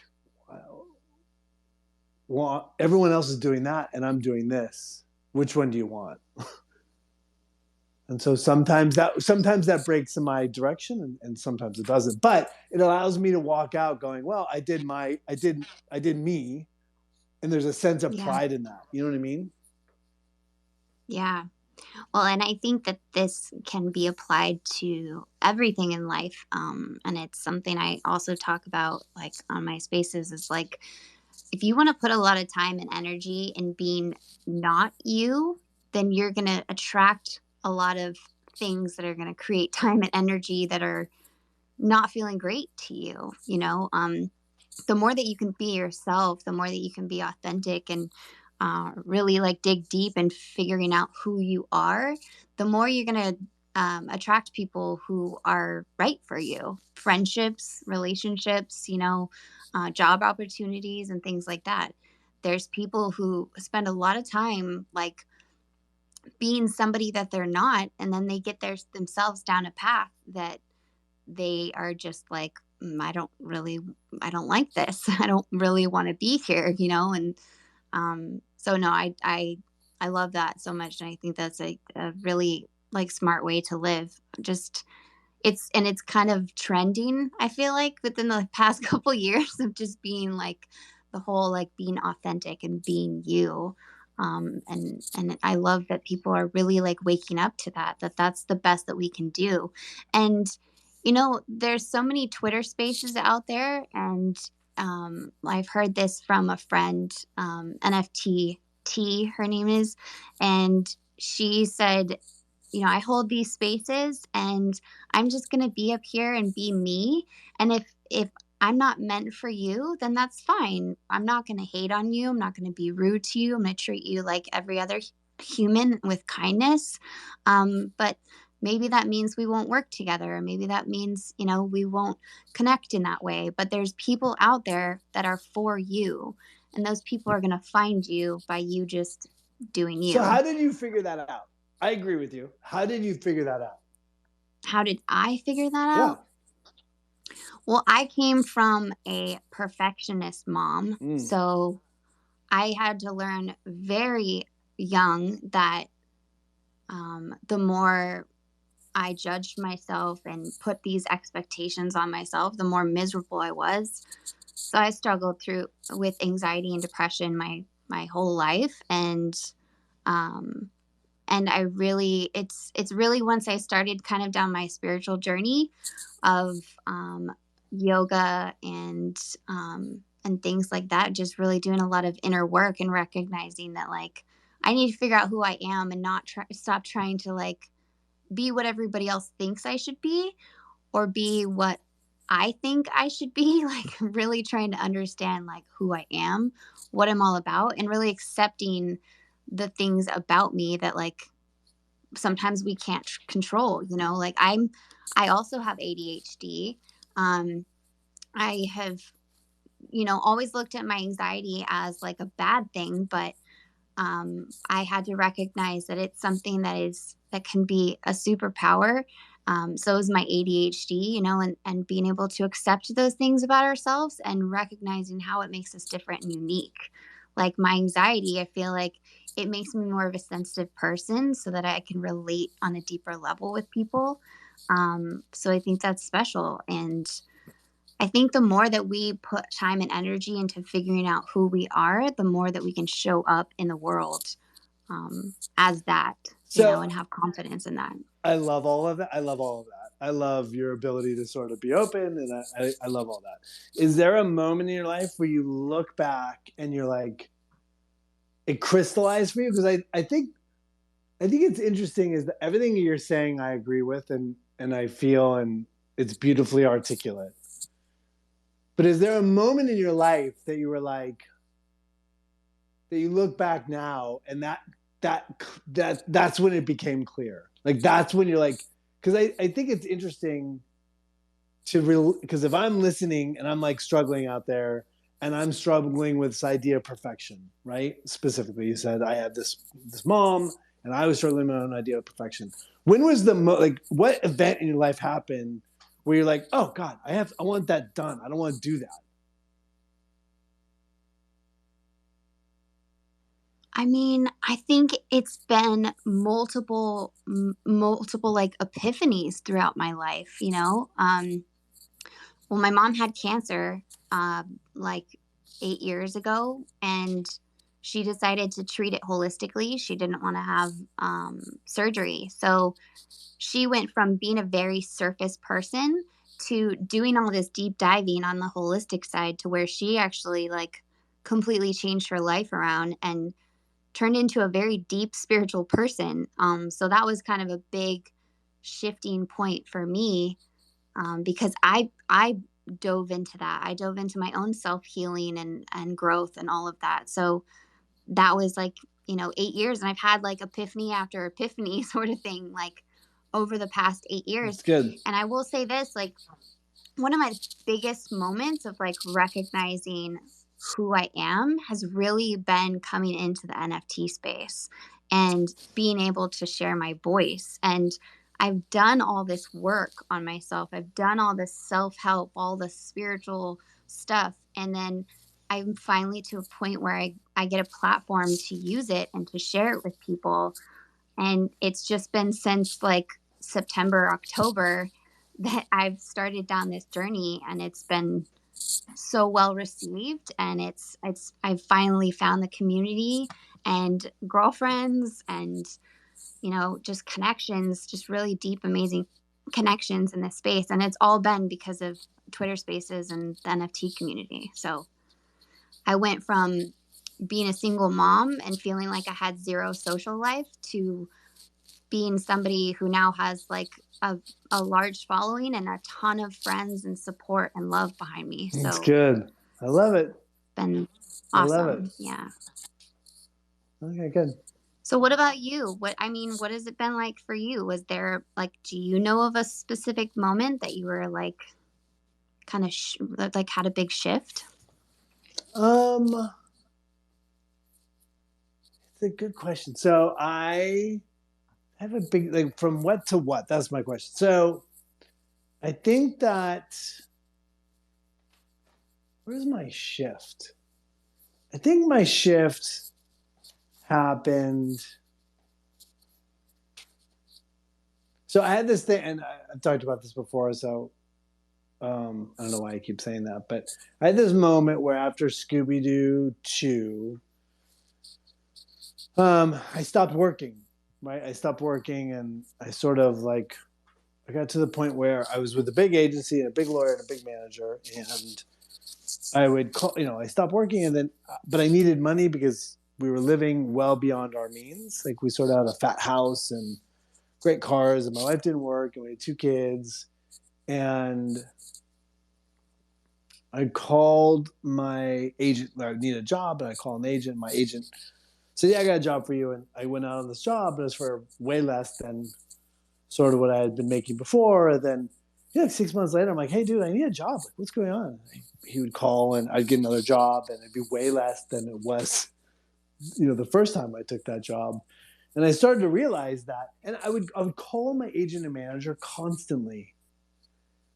well, everyone else is doing that and I'm doing this. Which one do you want? And so sometimes that breaks in my direction and sometimes it doesn't. But it allows me to walk out going, well, I did me. And there's a sense of pride in that. You know what I mean? Yeah. Well, and I think that this can be applied to everything in life. And it's something I also talk about like on my spaces is like, if you want to put a lot of time and energy in being not you, then you're going to attract a lot of things that are going to create time and energy that are not feeling great to you. The more that you can be yourself, the more that you can be authentic and really like dig deep and figuring out who you are, the more you're going to attract people who are right for you. Friendships, relationships, job opportunities and things like that. There's people who spend a lot of time like being somebody that they're not, and then they get themselves down a path that they are just like, I don't like this. I don't really want to be here, and so no, I love that so much, and I think that's a really like smart way to live. Just it's kind of trending, I feel like, within the past couple years of just being like the whole like being authentic and being you. And I love that people are really like waking up to that's the best that we can do. And, there's so many Twitter spaces out there. And I've heard this from a friend, NFT T, her name is, and she said, I hold these spaces and I'm just going to be up here and be me. And if I'm not meant for you, then that's fine. I'm not going to hate on you. I'm not going to be rude to you. I'm going to treat you like every other human with kindness. But maybe that means we won't work together. Maybe that means, we won't connect in that way. But there's people out there that are for you. And those people are going to find you by you just doing you. So how did you figure that out? I agree with you. How did you figure that out? How did I figure that out? Yeah. Well, I came from a perfectionist mom. So I had to learn very young that the more I judged myself and put these expectations on myself, the more miserable I was. So I struggled with anxiety and depression my whole life. Um, and I really, it's really once I started kind of down my spiritual journey of, yoga and things like that, just really doing a lot of inner work and recognizing that like, I need to figure out who I am and not stop trying to like be what everybody else thinks I should be or be what I think I should be, like really trying to understand like who I am, what I'm all about, and really accepting the things about me that like sometimes we can't control, you know, like I also have ADHD. I have, you know, always looked at my anxiety as like a bad thing, but I had to recognize that it's something that can be a superpower. So is my ADHD, you know, and being able to accept those things about ourselves and recognizing how it makes us different and unique. Like my anxiety, I feel like it makes me more of a sensitive person so that I can relate on a deeper level with people. So I think that's special. And I think the more that we put time and energy into figuring out who we are, the more that we can show up in the world as that, you know, and have confidence in that. I love all of that. I love all of that. I love your ability to sort of be open, and I love all that. Is there a moment in your life where you look back and you're like, it crystallized for you? Because I think it's interesting is that everything you're saying I agree with and I feel, and it's beautifully articulate. But is there a moment in your life that you were like, that you look back now and that's when it became clear? Like that's when you're like, because I think it's interesting because if I'm listening and I'm like struggling out there and I'm struggling with this idea of perfection, right? Specifically, you said I had this mom and I was struggling with my own idea of perfection. When was like what event in your life happened where you're like, oh God, I want that done. I don't want to do that. I mean, I think it's been multiple like epiphanies throughout my life, you know? Well, my mom had cancer like 8 years ago, and she decided to treat it holistically. She didn't want to have surgery. So she went from being a very surface person to doing all this deep diving on the holistic side to where she actually like completely changed her life around and turned into a very deep spiritual person. So that was kind of a big shifting point for me because I dove into that. I dove into my own self healing and growth and all of that. So that was like, you know, 8 years, and I've had like epiphany after epiphany sort of thing, like over the past 8 years. That's good. And I will say this, like one of my biggest moments of like recognizing who I am has really been coming into the NFT space and being able to share my voice. And I've done all this work on myself. I've done all this self-help, all the spiritual stuff. And then I'm finally to a point where I get a platform to use it and to share it with people. And it's just been since like September, October that I've started down this journey, and it's been so well received. And I've finally found the community and girlfriends and, you know, just connections, just really deep, amazing connections in this space. And it's all been because of Twitter Spaces and the NFT community. So I went from being a single mom and feeling like I had zero social life to being somebody who now has like a large following and a ton of friends and support and love behind me. So it's good. I love it. Been awesome. I love it. Yeah. Okay, good. So what about you? What has it been like for you? Was there like, do you know of a specific moment that you were like kind of like had a big shift? It's a good question. So I have a big, like, from what to what? That's my question. So I think that, where's my shift? I think my shift happened. So I had this thing, and I've talked about this before. So I don't know why I keep saying that, but I had this moment where after Scooby-Doo 2, I stopped working, right? I stopped working, and I sort of like, I got to the point where I was with a big agency and a big lawyer and a big manager, and I would call, I stopped working, and then, but I needed money because we were living well beyond our means. Like, we sort of had a fat house and great cars, and my wife didn't work, and we had 2 kids, and I called my agent. I needed a job, and I called an agent. My agent said, "Yeah, I got a job for you." And I went out on this job, but it was for way less than sort of what I had been making before. And then, 6 months later, I'm like, "Hey, dude, I need a job. Like, what's going on?" He would call, and I'd get another job, and it'd be way less than it was, the first time I took that job. And I started to realize that, and I would call my agent and manager constantly.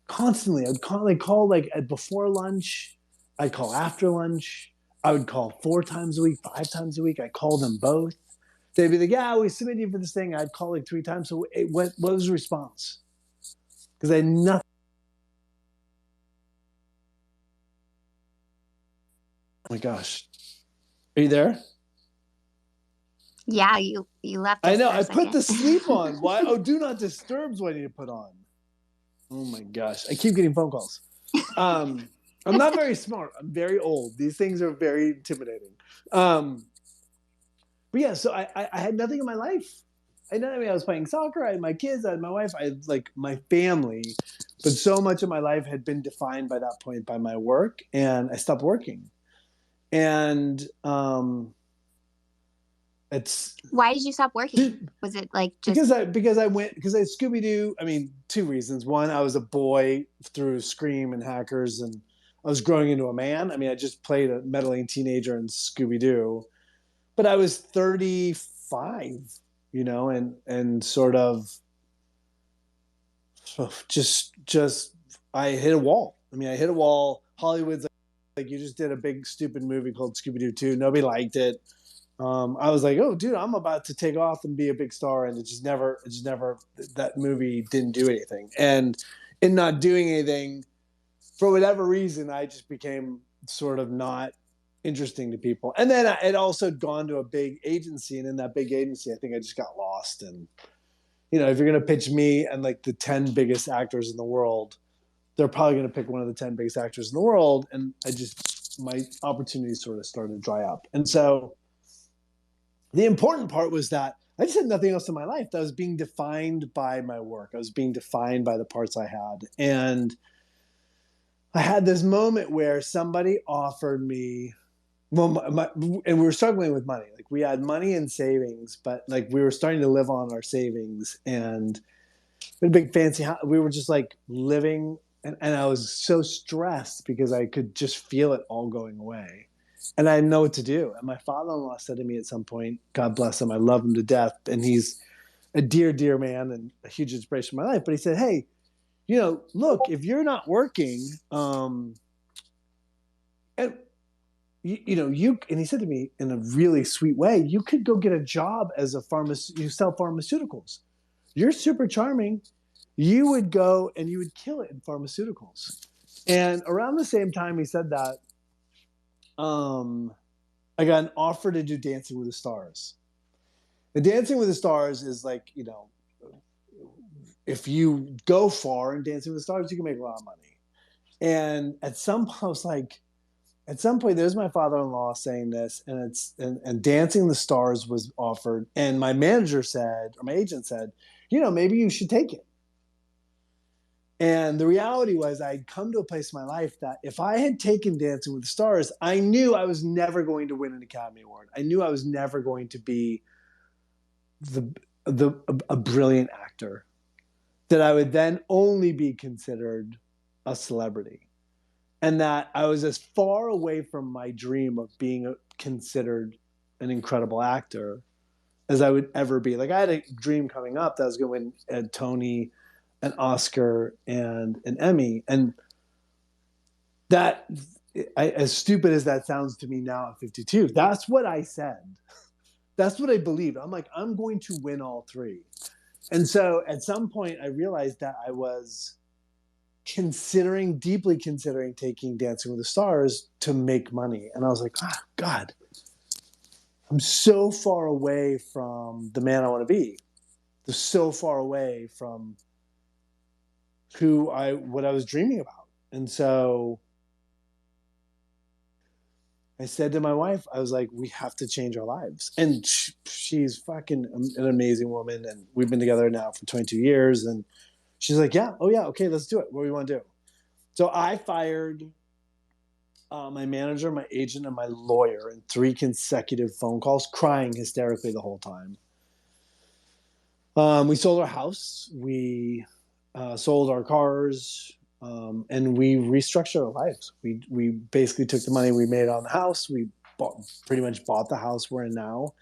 I'd call like at before lunch. I'd call after lunch. I would call 4 times a week, 5 times a week. I called them both. They'd be like, "Yeah, we submitted you for this thing." I'd call like 3 times. So what was the response? Because I had nothing. Oh my gosh. Are you there? Yeah, you left us I know. for a I put second. the sleep on. Why? Oh, do not disturb's what I need to put on. Oh my gosh. I keep getting phone calls. I'm not very smart. I'm very old. These things are very intimidating. But yeah, so I had nothing in my life. I was playing soccer. I had my kids. I had my wife. I had like my family. But so much of my life had been defined by that point by my work, and I stopped working. And it's Why did you stop working? Was it like just because I Scooby-Doo. I mean, 2 reasons. One, I was a boy through Scream and Hackers, and I was growing into a man. I mean, I just played a meddling teenager in Scooby-Doo, but I was 35, and sort of just I hit a wall. I mean, I hit a wall. Hollywood's like, you just did a big stupid movie called Scooby-Doo 2. Nobody liked it. I was like, "Oh, dude, I'm about to take off and be a big star," and it just never. That movie didn't do anything, and in not doing anything, for whatever reason, I just became sort of not interesting to people. And then I'd also gone to a big agency, and in that big agency, I think I just got lost. And if you're gonna pitch me and like the 10 biggest actors in the world, they're probably gonna pick one of the 10 biggest actors in the world, and my opportunities sort of started to dry up, and so. The important part was that I just had nothing else in my life. That was being defined by my work. I was being defined by the parts I had. And I had this moment where somebody offered me, and we were struggling with money. Like, we had money and savings, but like we were starting to live on our savings, and we had a big fancy house. We were just like living, and I was so stressed because I could just feel it all going away. And I didn't know what to do. And my father-in-law said to me at some point, God bless him, I love him to death, and he's a dear, dear man and a huge inspiration in my life. But he said, "Hey, look, if you're not working, and and he said to me in a really sweet way, you could go get a job as a you sell pharmaceuticals. You're super charming. You would go and you would kill it in pharmaceuticals." And around the same time he said that, I got an offer to do Dancing with the Stars. The Dancing with the Stars is like, if you go far in Dancing with the Stars, you can make a lot of money. And at some point, there's my father-in-law saying this, and Dancing with the Stars was offered, and my manager said, or my agent said, maybe you should take it. And the reality was, I'd come to a place in my life that if I had taken Dancing with the Stars, I knew I was never going to win an Academy Award. I knew I was never going to be a brilliant actor, that I would then only be considered a celebrity, and that I was as far away from my dream of being considered an incredible actor as I would ever be. Like, I had a dream coming up that I was going to win a Tony, an Oscar, and an Emmy. And that, as stupid as that sounds to me now at 52, that's what I said. That's what I believed. I'm like, I'm going to win all 3. And so at some point I realized that I was deeply considering taking Dancing with the Stars to make money. And I was like, oh, God, I'm so far away from the man I want to be. They're so far away from what I was dreaming about. And so I said to my wife, I was like, we have to change our lives. And she's fucking an amazing woman. And we've been together now for 22 years. And she's like, yeah, oh yeah, okay, let's do it. What do you want to do? So I fired my manager, my agent, and my lawyer in 3 consecutive phone calls, crying hysterically the whole time. We sold our house. We sold our cars. And we restructured our lives. We basically took the money we made on the house. We pretty much bought the house we're in now.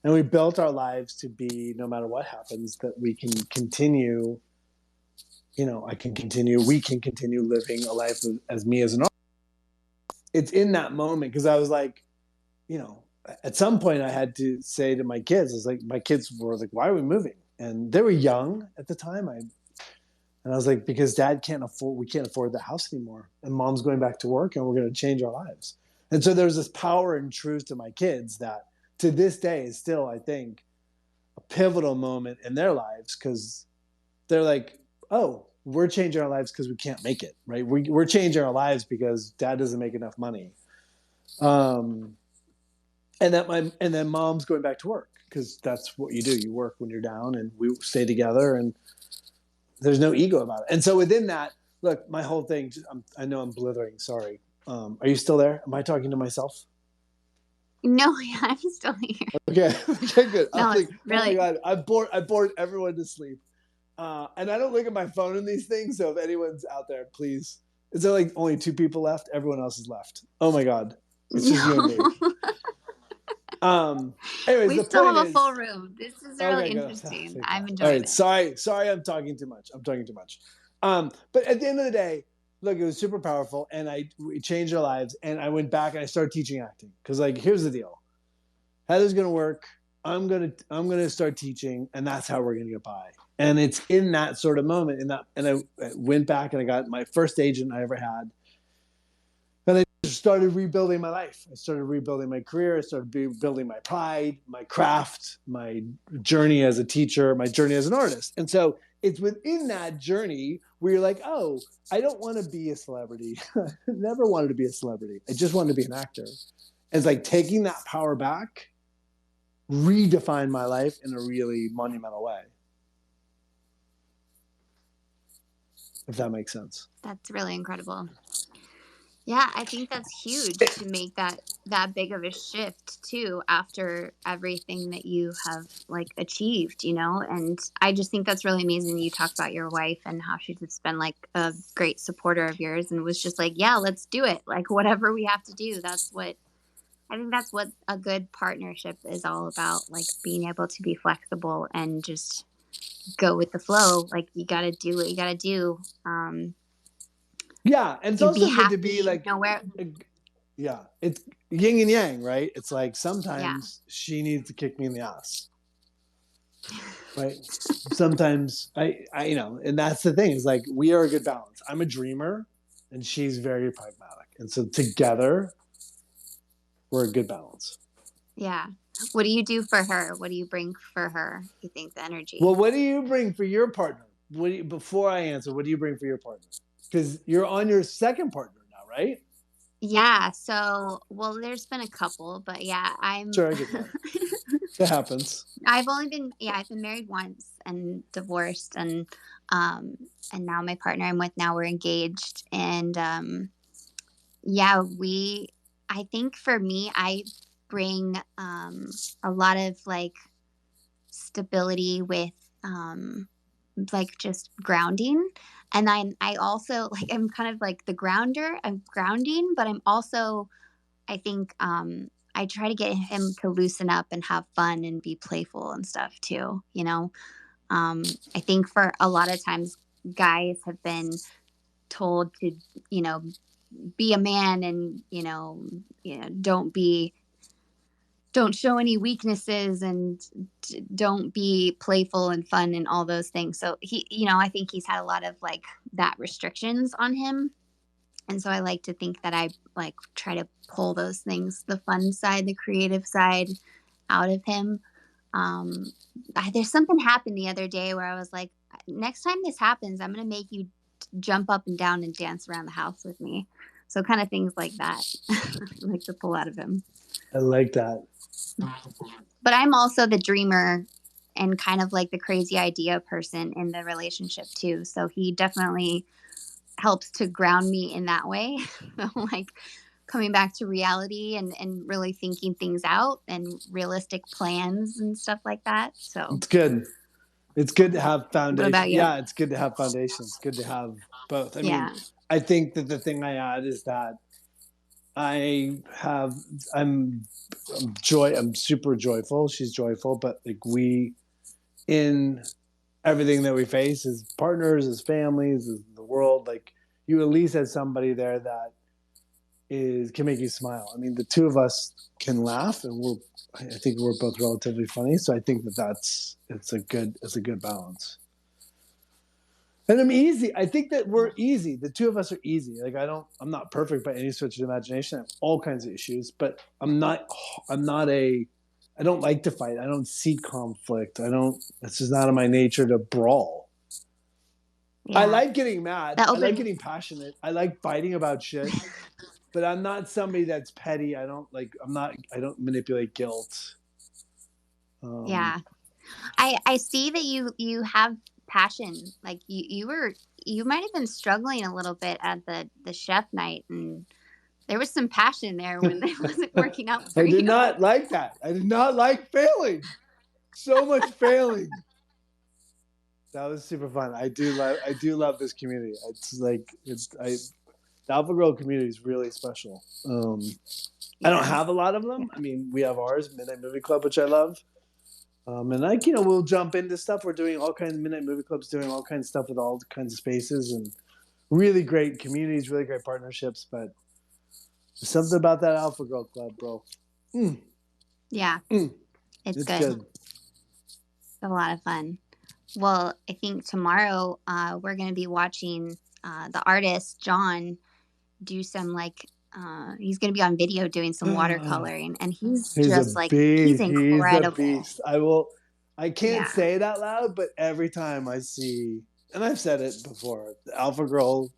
And we built our lives to be, no matter what happens, that we can continue, we can continue living a life as me as an artist. It's in that moment, because I was like, at some point I had to say to my kids, my kids were like, why are we moving? And they were young at the time. And I was like, because we can't afford the house anymore. And mom's going back to work, and we're going to change our lives. And so there's this power and truth to my kids that to this day is still, I think, a pivotal moment in their lives, because they're like, oh, we're changing our lives because we can't make it, right? We're changing our lives because dad doesn't make enough money. And then mom's going back to work, because that's what you do. You work when you're down, and we stay together, and there's no ego about it. And so within that, look, my whole thing, I know I'm blithering. Sorry. Are you still there? Am I talking to myself? No, I'm still here. Okay. Okay, good. No, I was like, really... oh my God, I bored everyone to sleep. And I don't look at my phone in these things. So if anyone's out there, please. Is there like only 2 people left? Everyone else is left. Oh my God. It's just you and me. Anyways, we still have a full room. This is really interesting. I'm enjoying it. Sorry, I'm talking too much. But at the end of the day, look, it was super powerful, and we changed our lives. And I went back and I started teaching acting, because here's the deal: Heather's gonna work. I'm gonna start teaching, and that's how we're gonna get by. And it's in that sort of moment, and I went back and I got my first agent I ever had. And I started rebuilding my life. I started rebuilding my career. I started building my pride, my craft, my journey as a teacher, my journey as an artist. And so it's within that journey where you're like, oh, I don't want to be a celebrity. I never wanted to be a celebrity. I just wanted to be an actor. And it's like taking that power back redefined my life in a really monumental way. If that makes sense. That's really incredible. Yeah, I think that's huge to make that big of a shift too, after everything that you have achieved, and I just think that's really amazing. You talk about your wife and how she's just been a great supporter of yours, and was just like, yeah, let's do it. Whatever we have to do. I think that's what a good partnership is all about. Being able to be flexible and just go with the flow. You got to do what you got to do. Yeah, and it's also good to be nowhere. Yeah, it's yin and yang, right? It's sometimes she needs to kick me in the ass, right? Sometimes I and that's the thing, is we are a good balance. I'm a dreamer, and she's very pragmatic, and so together we're a good balance. Yeah. What do you do for her? What do you bring for her? You think the energy? Well, what do you bring for your partner? Before I answer, what do you bring for your partner? Because you're on your second partner now, right? Yeah. So, there's been a couple, but yeah, I'm. Sure, I get that. It happens. I've been married once and divorced, and now my partner I'm with now, we're engaged, and I think for me, I bring a lot of stability with just grounding. And I also I'm kind of the grounder. I'm grounding, but I'm also, I think I try to get him to loosen up and have fun and be playful and stuff too. I think for a lot of times guys have been told to, be a man and, don't be don't show any weaknesses and don't be playful and fun and all those things. So he, I think he's had a lot of like that restrictions on him. And so I like to think that I like try to pull those things, the fun side, the creative side out of him. There's something happened the other day where I was like, next time this happens, I'm going to make you jump up and down and dance around the house with me. So kind of things like that. I like to pull out of him. I like that. But I'm also the dreamer and kind of like the crazy idea person in the relationship too. So he definitely helps to ground me in that way. Like coming back to reality and really thinking things out and realistic plans and stuff like that. So it's good. It's good to have foundation. What about you? Yeah, it's good to have foundation. It's good to have both. I mean, I think that the thing I add is that I'm super joyful. She's joyful, but like we, in everything that we face as partners, as families, as the world, like you at least have somebody there that can make you smile. I mean, the two of us can laugh, and I think we're both relatively funny. So I think it's a good balance. And I'm easy. I think that we're easy. The two of us are easy. Like I'm not perfect by any stretch of the imagination. I have all kinds of issues, but I don't like to fight. I don't seek conflict. It's just not in my nature to brawl. Yeah. I like getting mad. I like getting passionate. I like fighting about shit, but I'm not somebody that's petty. I don't manipulate guilt. Yeah. I see that you have passion. Like you might have been struggling a little bit at the chef night, and there was some passion there when it wasn't working out for you. I did not like that. I did not like failing. So much failing. That was super fun. I do love this community. The Alpha Girl community is really special. I don't have a lot of them. I mean, we have ours, Midnight Movie Club, which I love. And we'll jump into stuff. We're doing all kinds of Midnight Movie Clubs, doing all kinds of stuff with all kinds of spaces and really great communities, really great partnerships. But there's something about that Alpha Girl Club, bro. Yeah, it's good. It's a lot of fun. Well, I think tomorrow we're going to be watching the artist John do some he's going to be on video doing some watercoloring, and he's just like he's incredible. He's a beast. I can't say it out loud, but every time I see, and I've said it before, the Alpha Girl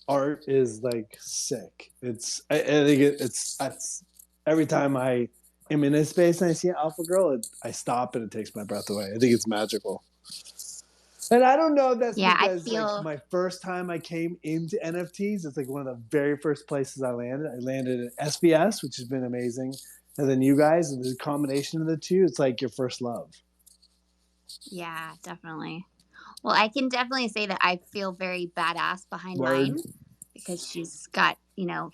art is like sick. I think it's every time I am in a space and I see an Alpha Girl, I stop and it takes my breath away. I think it's magical. And I don't know if that's because like my first time I came into NFTs, it's like one of the very first places I landed. I landed at SBS, which has been amazing. And then you guys, and the combination of the two, it's like your first love. Yeah, definitely. Well, I can definitely say that I feel very badass behind mine because she's got,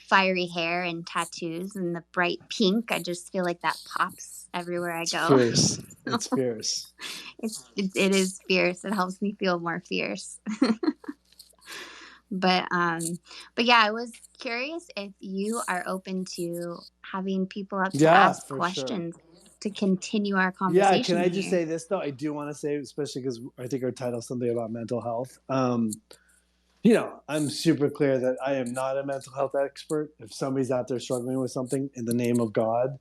fiery hair and tattoos and the bright pink. I just feel like that pops everywhere I go. Fierce. It's fierce. It is fierce. It helps me feel more fierce. But yeah, I was curious if you are open to having people up to ask questions to continue our conversation. Yeah, can I just say this though? I do want to say, especially because I think our title is something about mental health. I'm super clear that I am not a mental health expert. If somebody's out there struggling with something, in the name of God,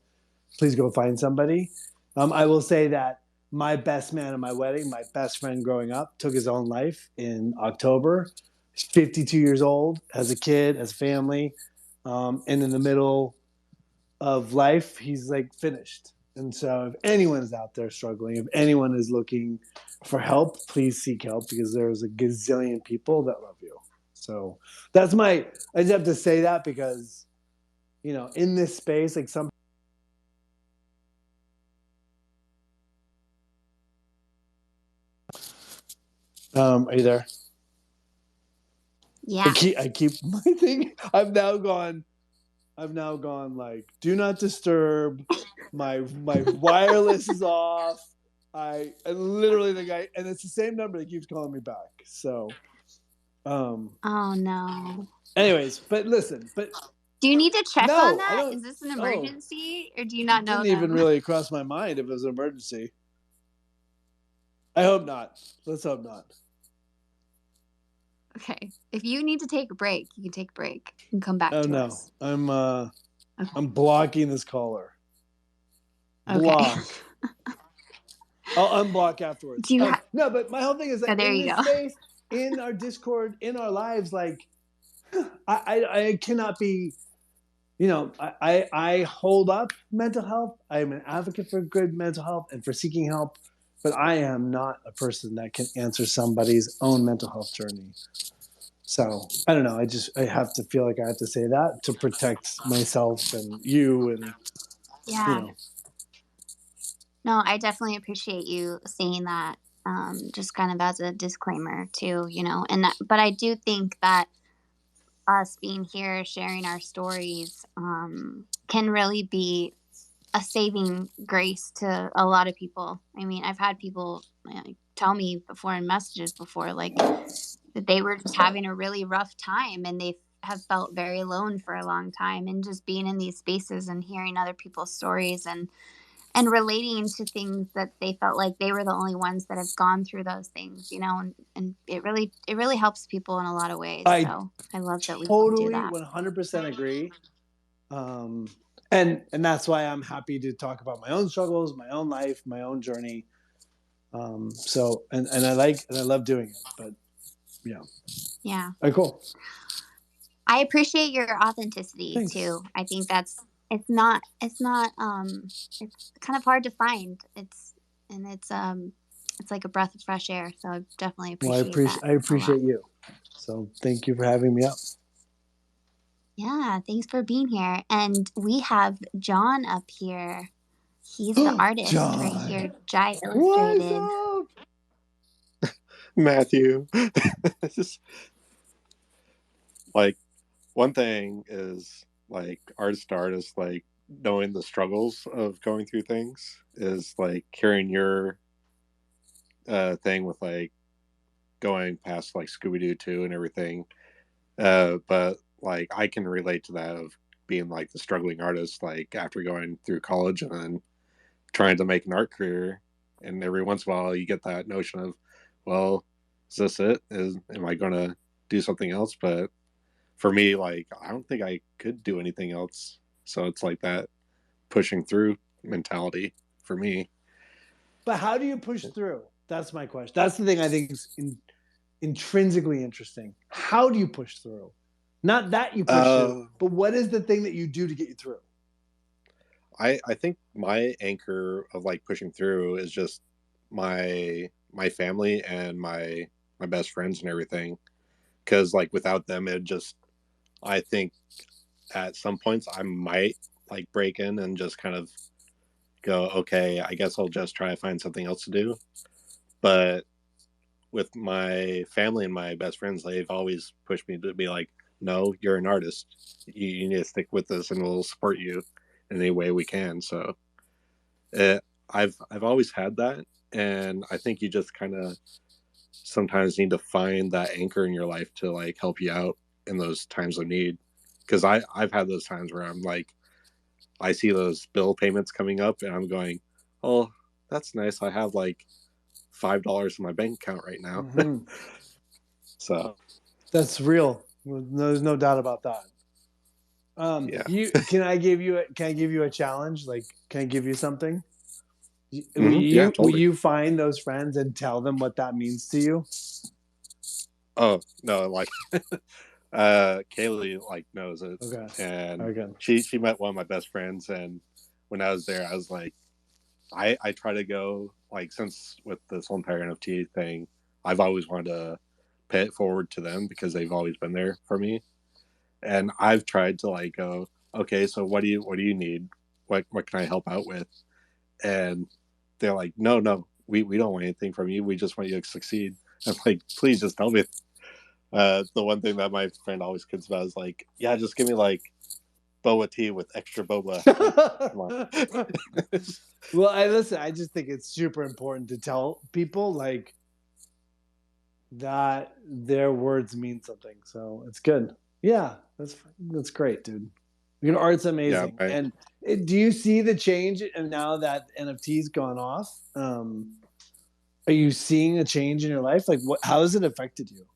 please go find somebody. I will say that my best man at my wedding, my best friend growing up, took his own life in October. He's 52 years old, has a kid, has a family, and in the middle of life, he's like finished. And so if anyone's out there struggling, if anyone is looking for help, please seek help, because there's a gazillion people that love you. So I just have to say that because, in this space, like some. Are you there? Yeah. I keep my thing. I've now gone like, do not disturb. My wireless is off. And literally the guy, and it's the same number that keeps calling me back. So, oh no. Anyways, but listen, Do you need to check on No, I that? don't. Is this an Oh, emergency, or do you not it know didn't even them? really cross my mind if it was an emergency. I hope not. Let's hope not. Okay. If you need to take a break, you can take a break and come back Oh to no, us. I'm blocking this caller. Okay. Block. I'll unblock afterwards. Do you No, but my whole thing is Oh, that there in you this go. space, in our Discord, in our lives, like I cannot be, I hold up mental health. I am an advocate for good mental health and for seeking help, but I am not a person that can answer somebody's own mental health journey. So I don't know. I have to feel like I have to say that to protect myself and you and Yeah. No, I definitely appreciate you saying that. Just kind of as a disclaimer too, but I do think that us being here, sharing our stories, can really be a saving grace to a lot of people. I mean, I've had people tell me before in messages before, like that they were just having a really rough time and they have felt very alone for a long time. And just being in these spaces and hearing other people's stories and relating to things that they felt like they were the only ones that have gone through those things, and it really helps people in a lot of ways. So I love that we do totally that. 100% agree. And that's why I'm happy to talk about my own struggles, my own life, my own journey. So I love doing it, but yeah. Yeah. All right, cool. I appreciate your authenticity Thanks. too. I think it's kind of hard to find. It's like a breath of fresh air. So I definitely appreciate that. I appreciate you. So thank you for having me up. Yeah, thanks for being here. And we have John up here. He's the artist John. right here, Jai Illustrated. What's up? Matthew. Just like one thing is like artist to artist, like knowing the struggles of going through things is like hearing your thing with like going past like Scooby-Doo 2 and everything. But like I can relate to that of being like the struggling artist, like after going through college and then trying to make an art career. And every once in a while you get that notion of, well, is this it? Am I going to do something else? But for me, like, I don't think I could do anything else. So it's like that pushing through mentality for me. But how do you push through? That's my question. That's the thing I think is intrinsically interesting. How do you push through? Not that you push through, but what is the thing that you do to get you through? I think my anchor of like pushing through is just my family and my best friends and everything. Because like without them, it just, I think at some points I might like break in and just kind of go, okay, I guess I'll just try to find something else to do. But with my family and my best friends, they've always pushed me to be like, no, you're an artist. You need to stick with this and we'll support you in any way we can. So I've always had that. And I think you just kind of sometimes need to find that anchor in your life to like help you out in those times of need. Because I've had those times where I'm like, I see those bill payments coming up and I'm going, oh, that's nice. I have like $5 in my bank account right now. Mm-hmm. So that's real. There's no doubt about that. Yeah. Can I give you a challenge? Like, can I give you something? Mm-hmm. Will you find those friends and tell them what that means to you? Oh no, like Kaylee like knows it. Okay. And she met one of my best friends, and when I was there, I was like, I try to go, like, since with this whole entire NFT thing, I've always wanted to pay it forward to them because they've always been there for me. And I've tried to like go, okay, so what do you need? What can I help out with? And they're like, no, we don't want anything from you. We just want you to succeed. I'm like, please just tell me. The one thing that my friend always kids about is like, yeah, just give me like boba tea with extra boba. Come on. Well, I just think it's super important to tell people like that their words mean something. So it's good. Yeah, that's great, dude. Your art's amazing. Yeah, And do you see the change now that NFT's gone off? Are you seeing a change in your life? Like, how has it affected you?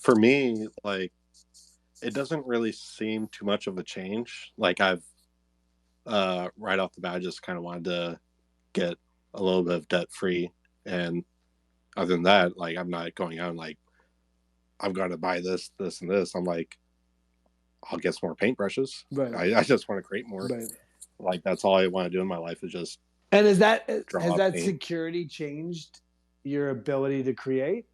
For me, like, it doesn't really seem too much of a change. Like, I've right off the bat, I just kind of wanted to get a little bit of debt free, and other than that, like, I'm not going out and like, I've got to buy this, this, and this. I'm like, I'll get some more paintbrushes. Right. I just want to create more. Right. Like, that's all I want to do in my life is just. And has that paint. security changed your ability to create?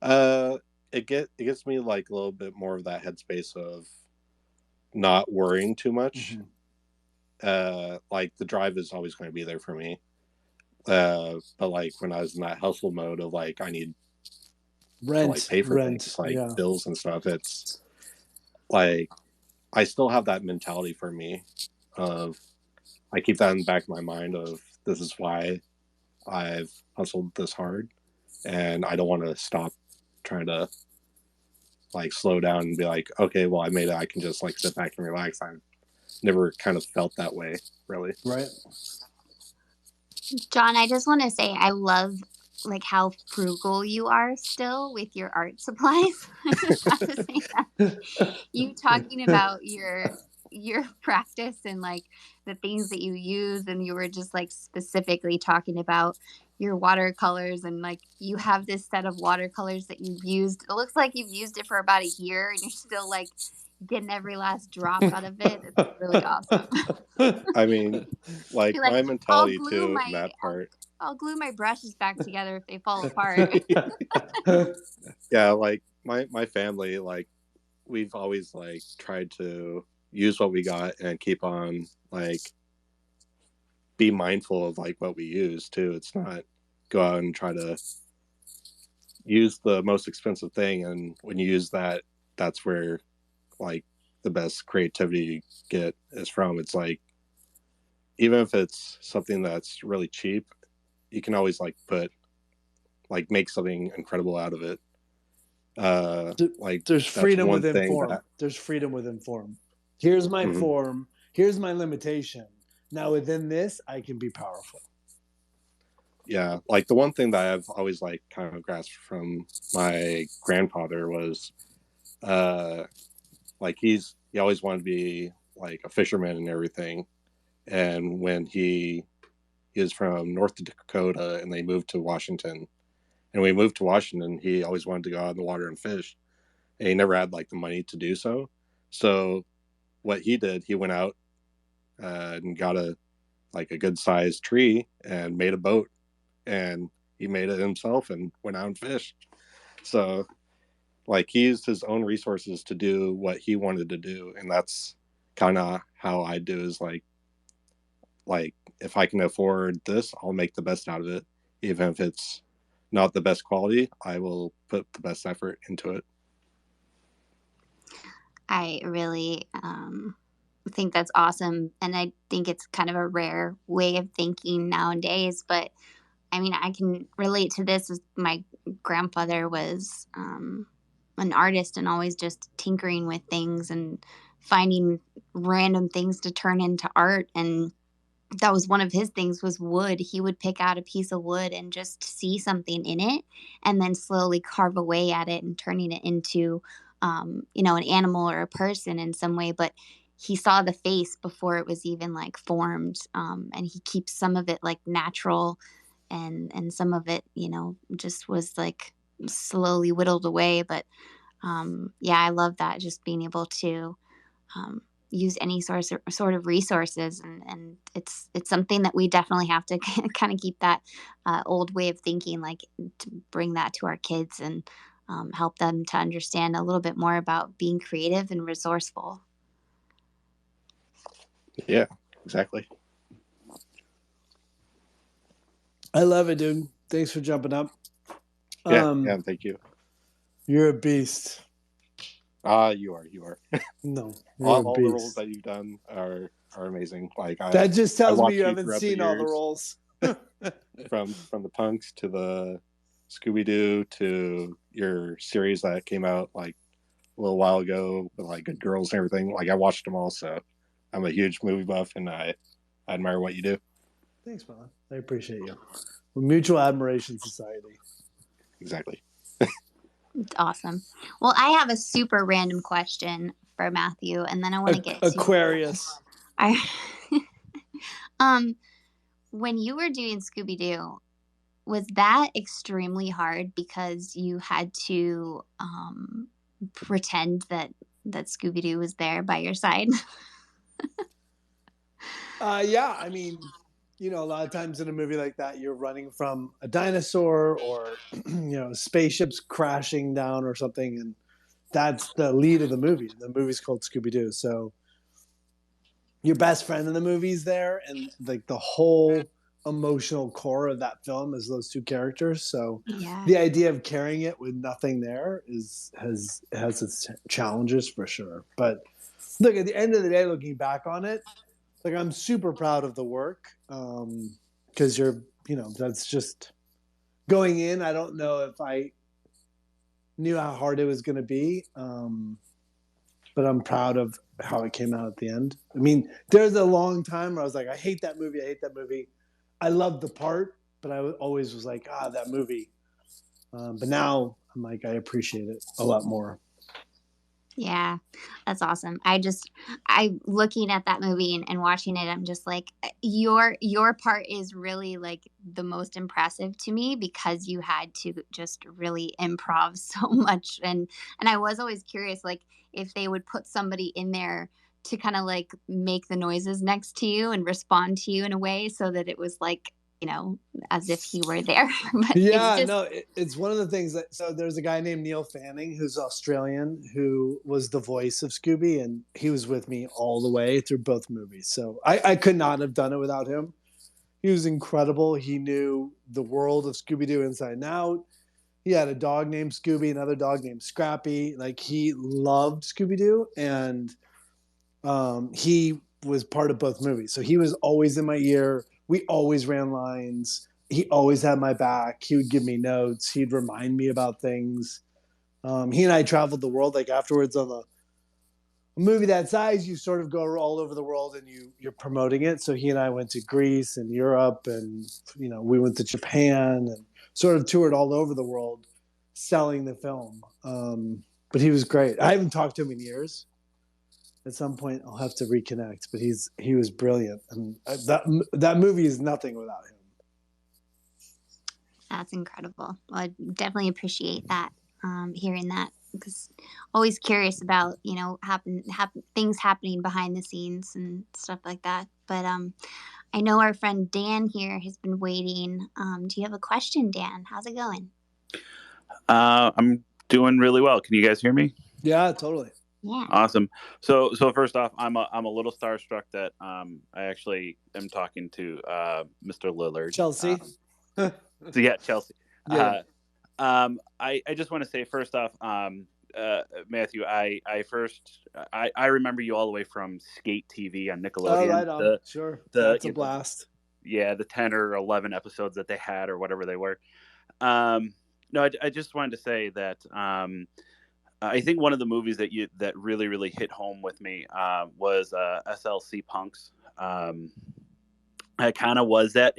It gets me like a little bit more of that headspace of not worrying too much. Like, the drive is always going to be there for me. But like when I was in that hustle mode of like I need to like pay for things like bills and stuff, it's like I still have that mentality for me of I keep that in the back of my mind of this is why I've hustled this hard, and I don't want to stop trying to like slow down and be like, okay, well, I made it. I can just like sit back and relax. I've never kind of felt that way, really. Right. John, I just want to say I love like how frugal you are still with your art supplies. I just have to say that. You talking about your practice and like the things that you use, and you were just like specifically talking about your watercolors, and like you have this set of watercolors that you've used. It looks like you've used it for about a year and you're still like getting every last drop out of it. It's really awesome. I mean, like my mentality too in that part. I'll glue my brushes back together if they fall apart. Yeah, like my family, like we've always like tried to use what we got and keep on like be mindful of like what we use too. It's not go out and try to use the most expensive thing, and when you use that, that's where like the best creativity you get is from. It's like even if it's something that's really cheap, you can always like make something incredible out of it. Like there's freedom within form. There's freedom within form. Here's my form. Here's my limitation. Now within this, I can be powerful. Yeah, like the one thing that I've always like kind of grasped from my grandfather was, like he always wanted to be like a fisherman and everything, and when he is from North Dakota and they moved to Washington, and we moved to Washington, he always wanted to go out in the water and fish, and he never had like the money to do so. So what he did, he went out and got a good sized tree and made a boat, and he made it himself and went out and fished. So like he used his own resources to do what he wanted to do, and that's kind of how I do is like if I can afford this, I'll make the best out of it. Even if it's not the best quality, I will put the best effort into it. I really think that's awesome. And I think it's kind of a rare way of thinking nowadays. But I mean, I can relate to this. My grandfather was an artist and always just tinkering with things and finding random things to turn into art. And that was one of his things was wood. He would pick out a piece of wood and just see something in it and then slowly carve away at it and turning it into, an animal or a person in some way. But he saw the face before it was even like formed. And he keeps some of it like natural and some of it, just was like slowly whittled away. But I love that, just being able to use any sort of resources, and it's something that we definitely have to kind of keep that old way of thinking, like to bring that to our kids and help them to understand a little bit more about being creative and resourceful. Yeah, exactly. I love it, dude. Thanks for jumping up. Yeah, thank you. You're a beast. You are. No, all the roles that you've done are amazing. Like that just tells me you haven't seen all the roles. from the punks to the Scooby-Doo to your series that came out like a little while ago with like Good Girls and everything. Like I watched them all, so I'm a huge movie buff, and I admire what you do. Thanks, man. I appreciate you. We're mutual admiration society. Exactly. It's awesome. Well, I have a super random question for Matthew, and then I want to get to Aquarius. When you were doing Scooby-Doo, was that extremely hard because you had to pretend that Scooby-Doo was there by your side? Yeah, I mean, a lot of times in a movie like that, you're running from a dinosaur or, spaceships crashing down or something. And that's the lead of the movie. The movie's called Scooby-Doo. So your best friend in the movie's there. And like the whole emotional core of that film is those two characters. So Yeah. the idea of carrying it with nothing there has its challenges for sure. But look, at the end of the day, looking back on it, like I'm super proud of the work because that's just going in. I don't know if I knew how hard it was going to be, but I'm proud of how it came out at the end. I mean, there's a long time where I was like, I hate that movie. I loved the part, but I always was like, that movie. But now I'm like, I appreciate it a lot more. Yeah, that's awesome. I looking at that movie and watching it, I'm just like, your part is really like the most impressive to me because you had to just really improv so much. And I was always curious, like if they would put somebody in there to kind of like make the noises next to you and respond to you in a way so that it was like, as if he were there. But yeah, it's one of the things so there's a guy named Neil Fanning who's Australian who was the voice of Scooby, and he was with me all the way through both movies. So I could not have done it without him. He was incredible. He knew the world of Scooby-Doo inside and out. He had a dog named Scooby, another dog named Scrappy. Like he loved Scooby-Doo, and he was part of both movies. So he was always in my ear. We always ran lines. He always had my back. He would give me notes. He'd remind me about things. He and I traveled the world. Like afterwards on a movie that size, you sort of go all over the world and you're promoting it. So he and I went to Greece and Europe, and we went to Japan and sort of toured all over the world selling the film. But he was great. I haven't talked to him in years. At some point I'll have to reconnect, but he was brilliant, and that movie is nothing without him. That's incredible. Well, I definitely appreciate that, hearing that, because always curious about things happening behind the scenes and stuff like that. But I know our friend Dan here has been waiting. Do you have a question, Dan? How's it going? I'm doing really well. Can you guys hear me? Yeah, totally. Yeah. Awesome. So first off, I'm a little starstruck that I actually am talking to Mr. Lillard. Chelsea. So yeah, Chelsea. Yeah. I just want to say first off, Matthew, I remember you all the way from Skate TV on Nickelodeon. Oh, right on. Sure. That's a blast. Yeah, the 10 or 11 episodes that they had or whatever they were. No, I just wanted to say that I think one of the movies that really, really hit home with me was SLC Punks. I kind of was that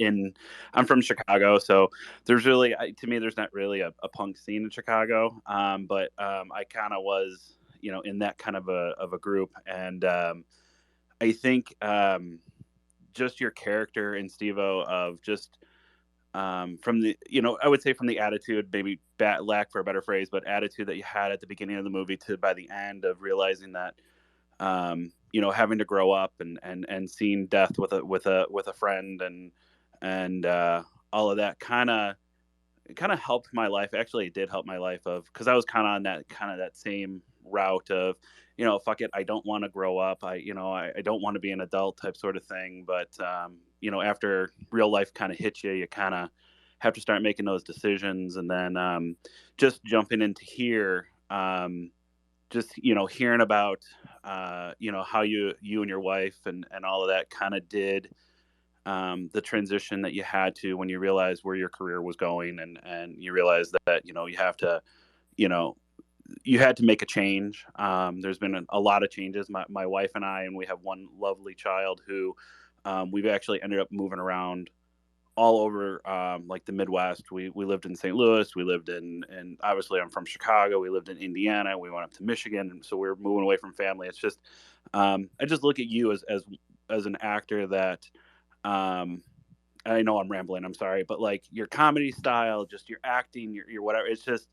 I'm from Chicago, so there's really, to me, there's not really a punk scene in Chicago. But I kind of was, in that kind of a group. And I think just your character in Steve-O of just from the, I would say from the attitude, maybe lack for a better phrase, but attitude that you had at the beginning of the movie to by the end of realizing that, having to grow up and seeing death with a friend and all of that kind of helped my life. Actually, it did help my life because I was kind of on that same route of, fuck it, I don't want to grow up. I don't want to be an adult type sort of thing. But, after real life kind of hits you, you kind of have to start making those decisions. And then just jumping into here, just, hearing about, how you and your wife and all of that kind of did the transition that you had to when you realized where your career was going and you realized that, you have to, you had to make a change. There's been a lot of changes. My wife and I, and we have one lovely child who we've actually ended up moving around all over, like the Midwest. We lived in St. Louis. We lived in obviously I'm from Chicago. We lived in Indiana. We went up to Michigan. And so we were moving away from family. It's just, I just look at you as an actor that, I know I'm rambling. I'm sorry, but like your comedy style, just your acting, your whatever. It's just,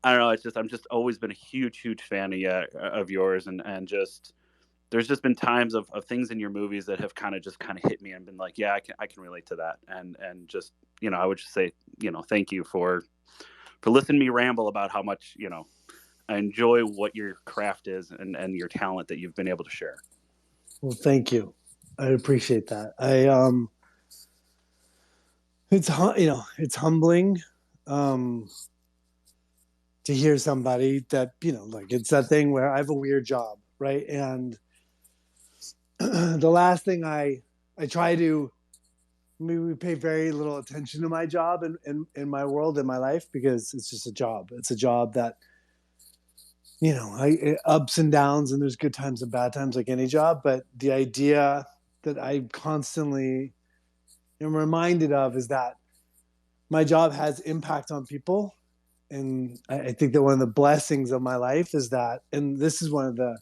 I don't know. It's just, I'm just always been a huge fan of yours. And just, there's just been times of things in your movies that have kind of hit me and been like, yeah, I can relate to that. And just, I would just say, thank you for listening to me ramble about how much, I enjoy what your craft is and your talent that you've been able to share. Well, thank you. I appreciate that. It's humbling to hear somebody that, like it's that thing where I have a weird job, right? And the last thing I try to, we pay very little attention to my job in my world, in my life, because it's just a job. It's a job that, ups and downs, and there's good times and bad times like any job. But the idea that I constantly am reminded of is that my job has impact on people. And I think that one of the blessings of my life is that, and this is one of the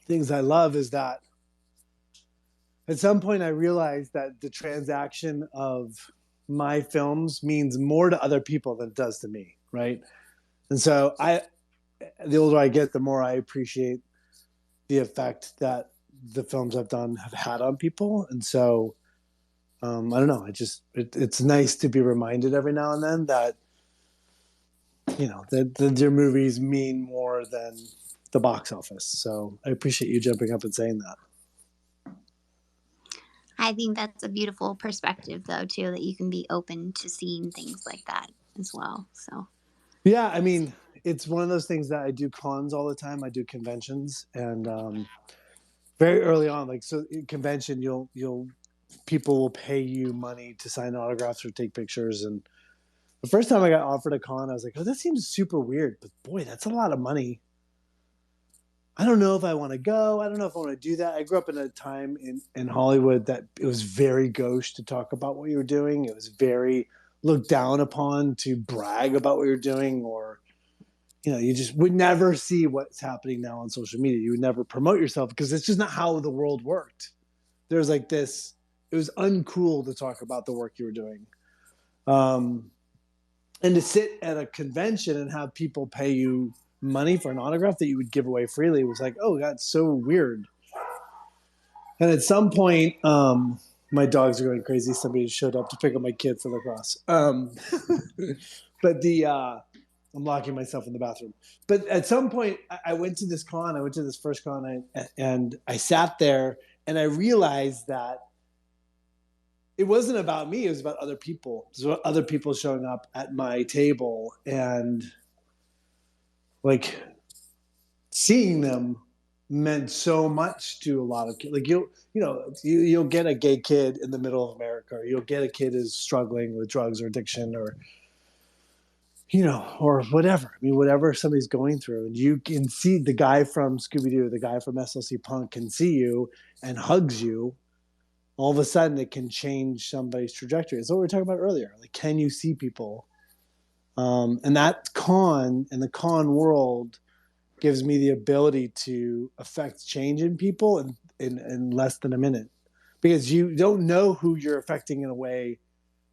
things I love, is that at some point I realized that the transaction of my films means more to other people than it does to me, right? And so the older I get, the more I appreciate the effect that the films I've done have had on people. And so I don't know, it's nice to be reminded every now and then that, that your movies mean more than the box office. So I appreciate you jumping up and saying that. I think that's a beautiful perspective, though, too, that you can be open to seeing things like that as well. So, yeah, I mean, it's one of those things that I do cons all the time. I do conventions, and very early on, like, so in convention, people will pay you money to sign autographs or take pictures. And the first time I got offered a con, I was like, oh, that seems super weird, but boy, that's a lot of money. I don't know if I want to go. I don't know if I want to do that. I grew up in a time in Hollywood that it was very gauche to talk about what you were doing. It was very looked down upon to brag about what you're doing, or, you just would never see what's happening now on social media. You would never promote yourself because it's just not how the world worked. There's like this, it was uncool to talk about the work you were doing. And to sit at a convention and have people pay you money for an autograph that you would give away freely was like, oh, that's so weird. And at some point, my dogs are going crazy. Somebody showed up to pick up my kid for lacrosse. But I'm locking myself in the bathroom. But at some point, I went to this con. I went to this first con, and I sat there, and I realized that it wasn't about me. It was about other people. It was about other people showing up at my table, and like seeing them meant so much to a lot of kids. Like you'll get a gay kid in the middle of America, or you'll get a kid who's struggling with drugs or addiction, or or whatever. I mean, whatever somebody's going through, and you can see the guy from Scooby-Doo, the guy from SLC Punk can see you and hugs you. All of a sudden, it can change somebody's trajectory. It's what we were talking about earlier. Like, can you see people? And that con and the con world gives me the ability to affect change in people in less than a minute, because you don't know who you're affecting in a way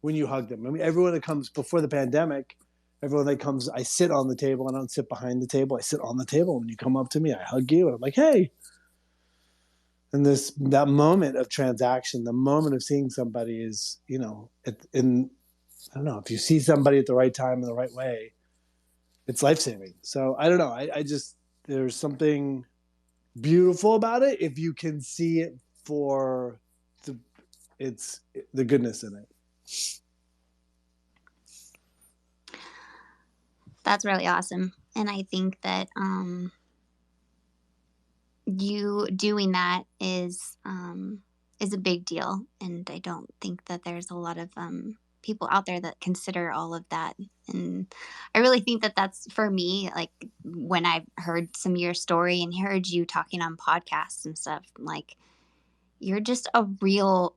when you hug them. I mean, everyone that comes before the pandemic, everyone that comes, I sit on the table. I don't sit behind the table. I sit on the table. When you come up to me, I hug you, and I'm like, hey. And that moment of transaction, the moment of seeing somebody is, I don't know, if you see somebody at the right time in the right way, it's life-saving. So I don't know. I just, there's something beautiful about it if you can see it for the goodness in it. That's really awesome. And I think that you doing that is a big deal. And I don't think that there's a lot of people out there that consider all of that. And I really think that that's, for me, like when I've heard some of your story and heard you talking on podcasts and stuff, like you're just a real,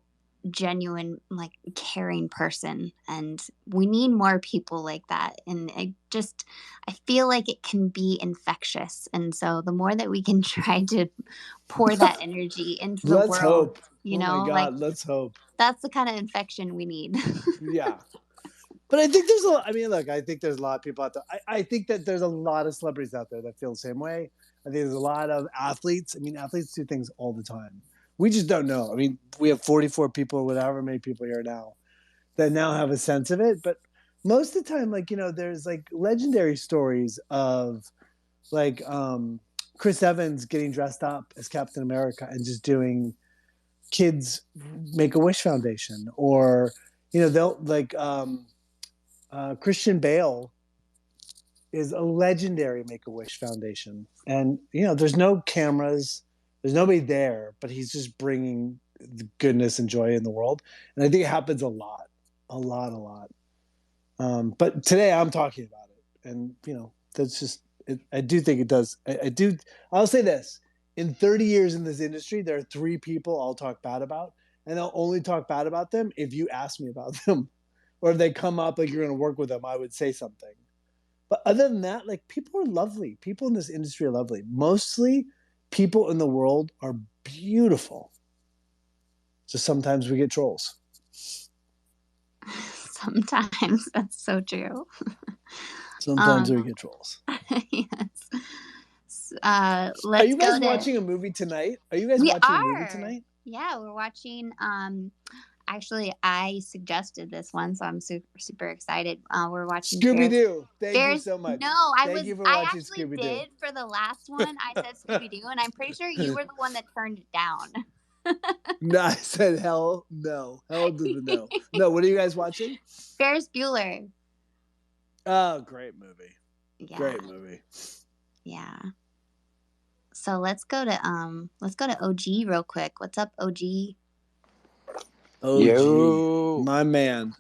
genuine, like caring person, and we need more people like that. And I feel like it can be infectious, and so the more that we can try to pour that energy into the Let's world, hope. you Oh know, my like God, let's hope. that's the kind of infection we need. Yeah. But I think there's I mean, look, I think there's a lot of people out there. I think that there's a lot of celebrities out there that feel the same way. I think there's a lot of athletes. I mean, athletes do things all the time. We just don't know. I mean, we have 44 people or whatever many people here now that now have a sense of it. But most of the time, like, you know, there's like legendary stories of like Chris Evans getting dressed up as Captain America and just doing Kids Make-A-Wish Foundation, or, you know, they'll like Christian Bale is a legendary Make-A-Wish Foundation. And, you know, there's no cameras, there's nobody there, but he's just bringing the goodness and joy in the world. And I think it happens a lot. But today I'm talking about it. And, you know, that's just, I do think it does. I'll say this. In 30 years in this industry, there are 3 people I'll talk bad about. And I'll only talk bad about them if you ask me about them. Or if they come up like you're going to work with them, I would say something. But other than that, like, people are lovely. People in this industry are lovely. Mostly people in the world are beautiful. Just sometimes we get trolls. Sometimes. That's so true. Sometimes we get trolls. Yes. Are you guys watching a movie tonight? Are you guys watching a movie tonight? Yeah, we're watching. Actually, I suggested this one, so I'm super excited. We're watching Scooby-Doo. Thank you so much. No, I actually did for the last one. I said Scooby-Doo, and I'm pretty sure you were the one that turned it down. No, I said hell no. Hell to the no. No, what are you guys watching? Ferris Bueller. Oh, great movie. Yeah. Great movie. Yeah. So let's go to OG real quick. What's up, OG? OG. Yo. My man.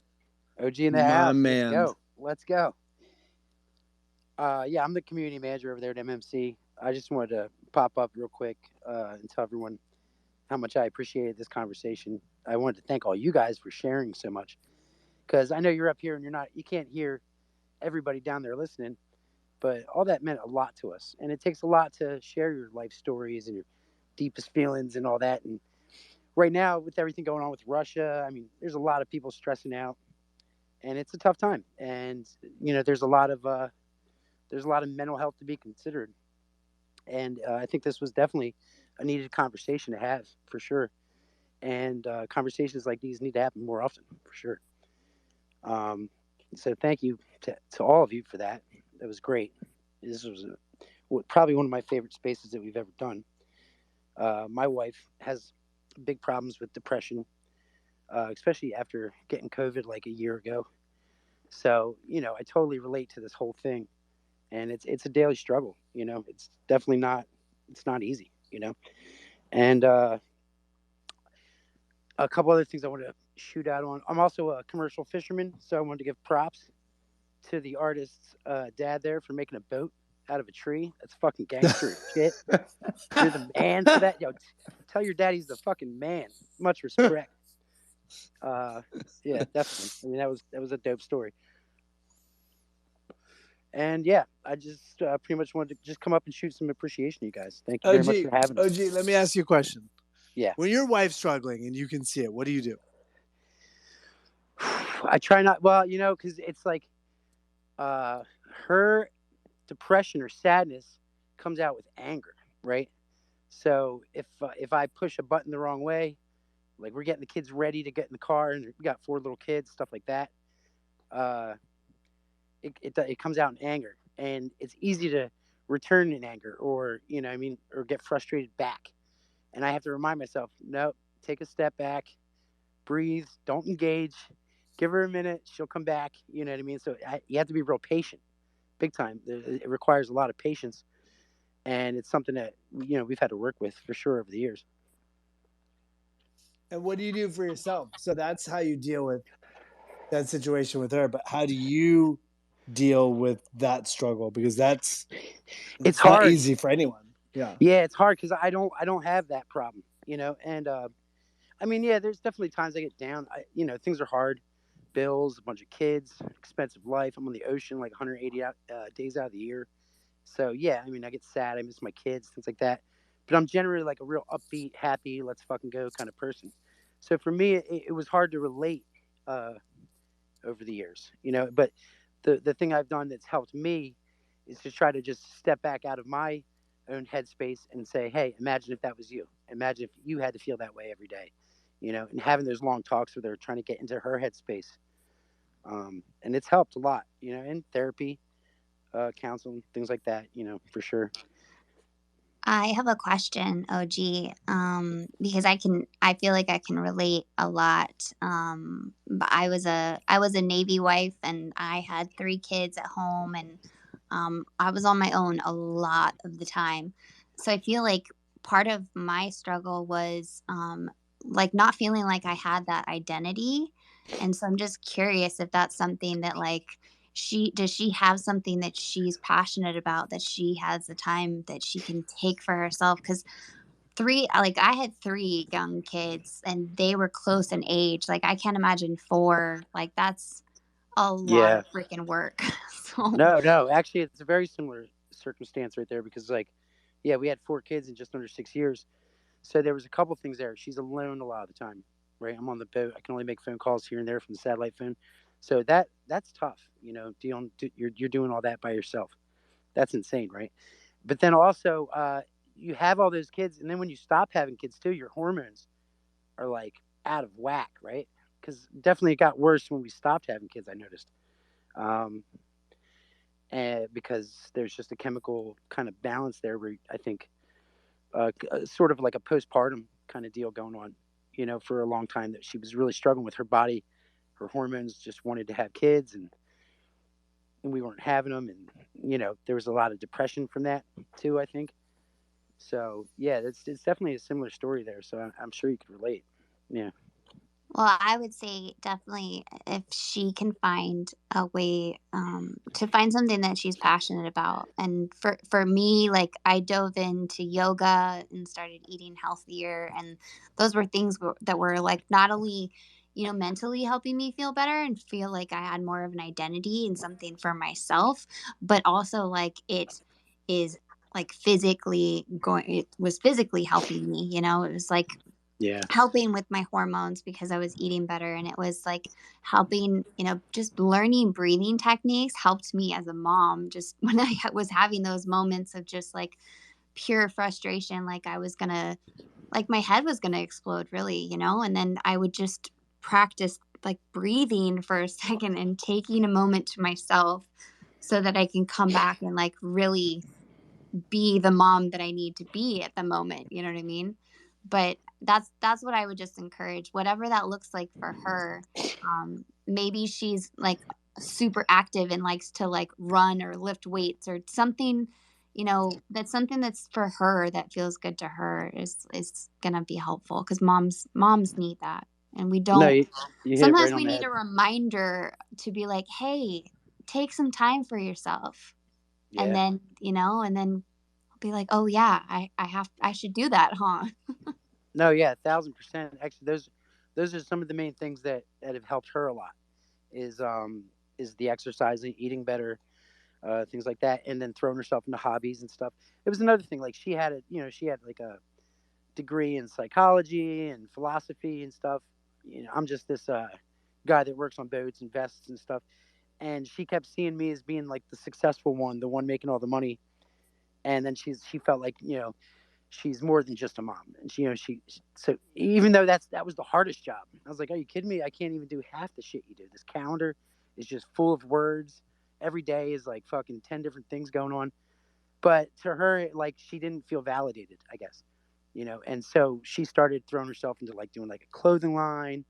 OG in the My house. man. Let's go. Yeah, I'm the community manager over there at MMC. I just wanted to pop up real quick and tell everyone how much I appreciated this conversation. I wanted to thank all you guys for sharing so much, because I know you're up here and you can't hear everybody down there listening, but all that meant a lot to us. And it takes a lot to share your life stories and your deepest feelings and all that. And right now, with everything going on with Russia, I mean, there's a lot of people stressing out, and it's a tough time. And, you know, there's a lot of mental health to be considered. And I think this was definitely a needed conversation to have, for sure. And conversations like these need to happen more often, for sure. So thank you to all of you for that. That was great. This was probably one of my favorite spaces that we've ever done. My wife has big problems with depression, especially after getting COVID like a year ago. So, you know, I totally relate to this whole thing. And it's a daily struggle, you know. It's definitely not easy, you know. And a couple other things I want to shoot out on. I'm also a commercial fisherman, so I wanted to give props to the artist's dad there for making a boat out of a tree. That's fucking gangster as shit. You're the man for that. Yo, tell your dad he's the fucking man. Much respect. Yeah, definitely. I mean, that was a dope story. And yeah, I just pretty much wanted to just come up and shoot some appreciation to you guys. Thank you very much for having me. OG, let me ask you a question. Yeah. When your wife's struggling and you can see it, what do you do? I try not, well, you know, because it's like her depression or sadness comes out with anger, right? So if I push a button the wrong way, like we're getting the kids ready to get in the car, and we got 4 little kids, stuff like that, it comes out in anger, and it's easy to return in anger, or, you know, I mean, or get frustrated back. And I have to remind myself, no, take a step back, breathe, don't engage, give her a minute, she'll come back. You know what I mean? So you have to be real patient, big time. It requires a lot of patience, and it's something that, you know, we've had to work with for sure over the years. And what do you do for yourself? So that's how you deal with that situation with her, but how do you deal with that struggle? Because it's It's not hard. easy for anyone. Yeah. Yeah, it's hard because I don't have that problem, you know. And I mean, yeah, there's definitely times I get down. You know, things are hard. Bills, a bunch of kids, expensive life. I'm on the ocean like 180 days out of the year. So yeah, I mean, I get sad. I miss my kids, things like that. But I'm generally like a real upbeat, happy, let's fucking go kind of person. So for me, it was hard to relate uh, over the years, you know. But the thing I've done that's helped me is to try to just step back out of my own headspace and say, hey, imagine if that was you. Imagine if you had to feel that way every day, you know, and having those long talks with her, trying to get into her headspace. And it's helped a lot, you know, in therapy, counseling, things like that, you know, for sure. I have a question, OG, because I feel like I can relate a lot. But I was a Navy wife, and I had 3 kids at home, and I was on my own a lot of the time. So I feel like part of my struggle was like not feeling like I had that identity, and so I'm just curious if that's something that like she have something that she's passionate about, that she has the time that she can take for herself? Because I had 3 young kids, and they were close in age. Like I can't imagine 4. Like that's a lot Yeah. of freaking work. So No, actually, it's a very similar circumstance right there because, like, yeah, we had 4 kids in just under 6 years. So there was a couple things there. She's alone a lot of the time, right? I'm on the boat. I can only make phone calls here and there from the satellite phone. So that's tough, you know. You're doing all that by yourself. That's insane, right? But then also, you have all those kids, and then when you stop having kids too, your hormones are like out of whack, right? Because definitely it got worse when we stopped having kids. I noticed, um, and because there's just a chemical kind of balance there, where I think sort of like a postpartum kind of deal going on, you know, for a long time, that she was really struggling with her body, her hormones just wanted to have kids, and we weren't having them, and you know, there was a lot of depression from that too, I think. So yeah, it's definitely a similar story there. So I'm sure you could relate. Yeah. well, I would say definitely if she can find a way to find something that she's passionate about. And for me, like I dove into yoga and started eating healthier, and those were things that were like not only mentally helping me feel better and feel like I had more of an identity and something for myself, but also like it is like it was physically helping me. It was like Yeah. helping with my hormones because I was eating better, and it was like helping, just learning breathing techniques helped me as a mom, just when I was having those moments of just like pure frustration, like I was gonna, like my head was gonna explode really, and then I would just practice like breathing for a second and taking a moment to myself so that I can come back and like really be the mom that I need to be at the moment. You know what I mean? But that's what I would just encourage, whatever that looks like for her. Maybe she's like super active and likes to like run or lift weights or something. That's something that's for her that feels good to her is gonna be helpful, because moms need that, and we No, don't. you hit it Sometimes right we on the need head. a reminder to be like, hey, take some time for yourself. And Yeah. then, and then I'll be like, oh yeah, I should do that, huh? No, yeah, 1,000%. Actually, those are some of the main things that have helped her a lot. Is the exercising, eating better, things like that, and then throwing herself into hobbies and stuff. It was another thing. Like she had like a degree in psychology and philosophy and stuff. I'm just this guy that works on boats and vests and stuff. And she kept seeing me as being like the successful one, the one making all the money. And then she felt like, she's more than just a mom. And so even though that was the hardest job, I was like, are you kidding me? I can't even do half the shit you do. This calendar is just full of words. Every day is like fucking 10 different things going on. But to her, like, she didn't feel validated, I guess, and so she started throwing herself into like doing like a clothing line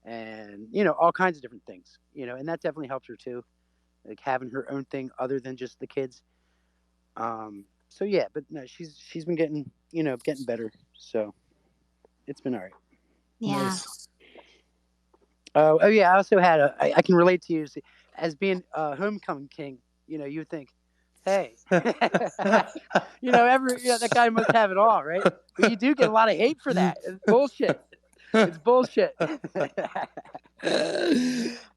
and, all kinds of different things, and that definitely helped her too, like having her own thing other than just the kids. So yeah, but no, she's been getting better. So it's been all right. Yeah. Nice. Oh yeah, I also had I can relate to you as being a homecoming king. You would think, hey, that guy must have it all, right? But you do get a lot of hate for that. It's bullshit. It's bullshit.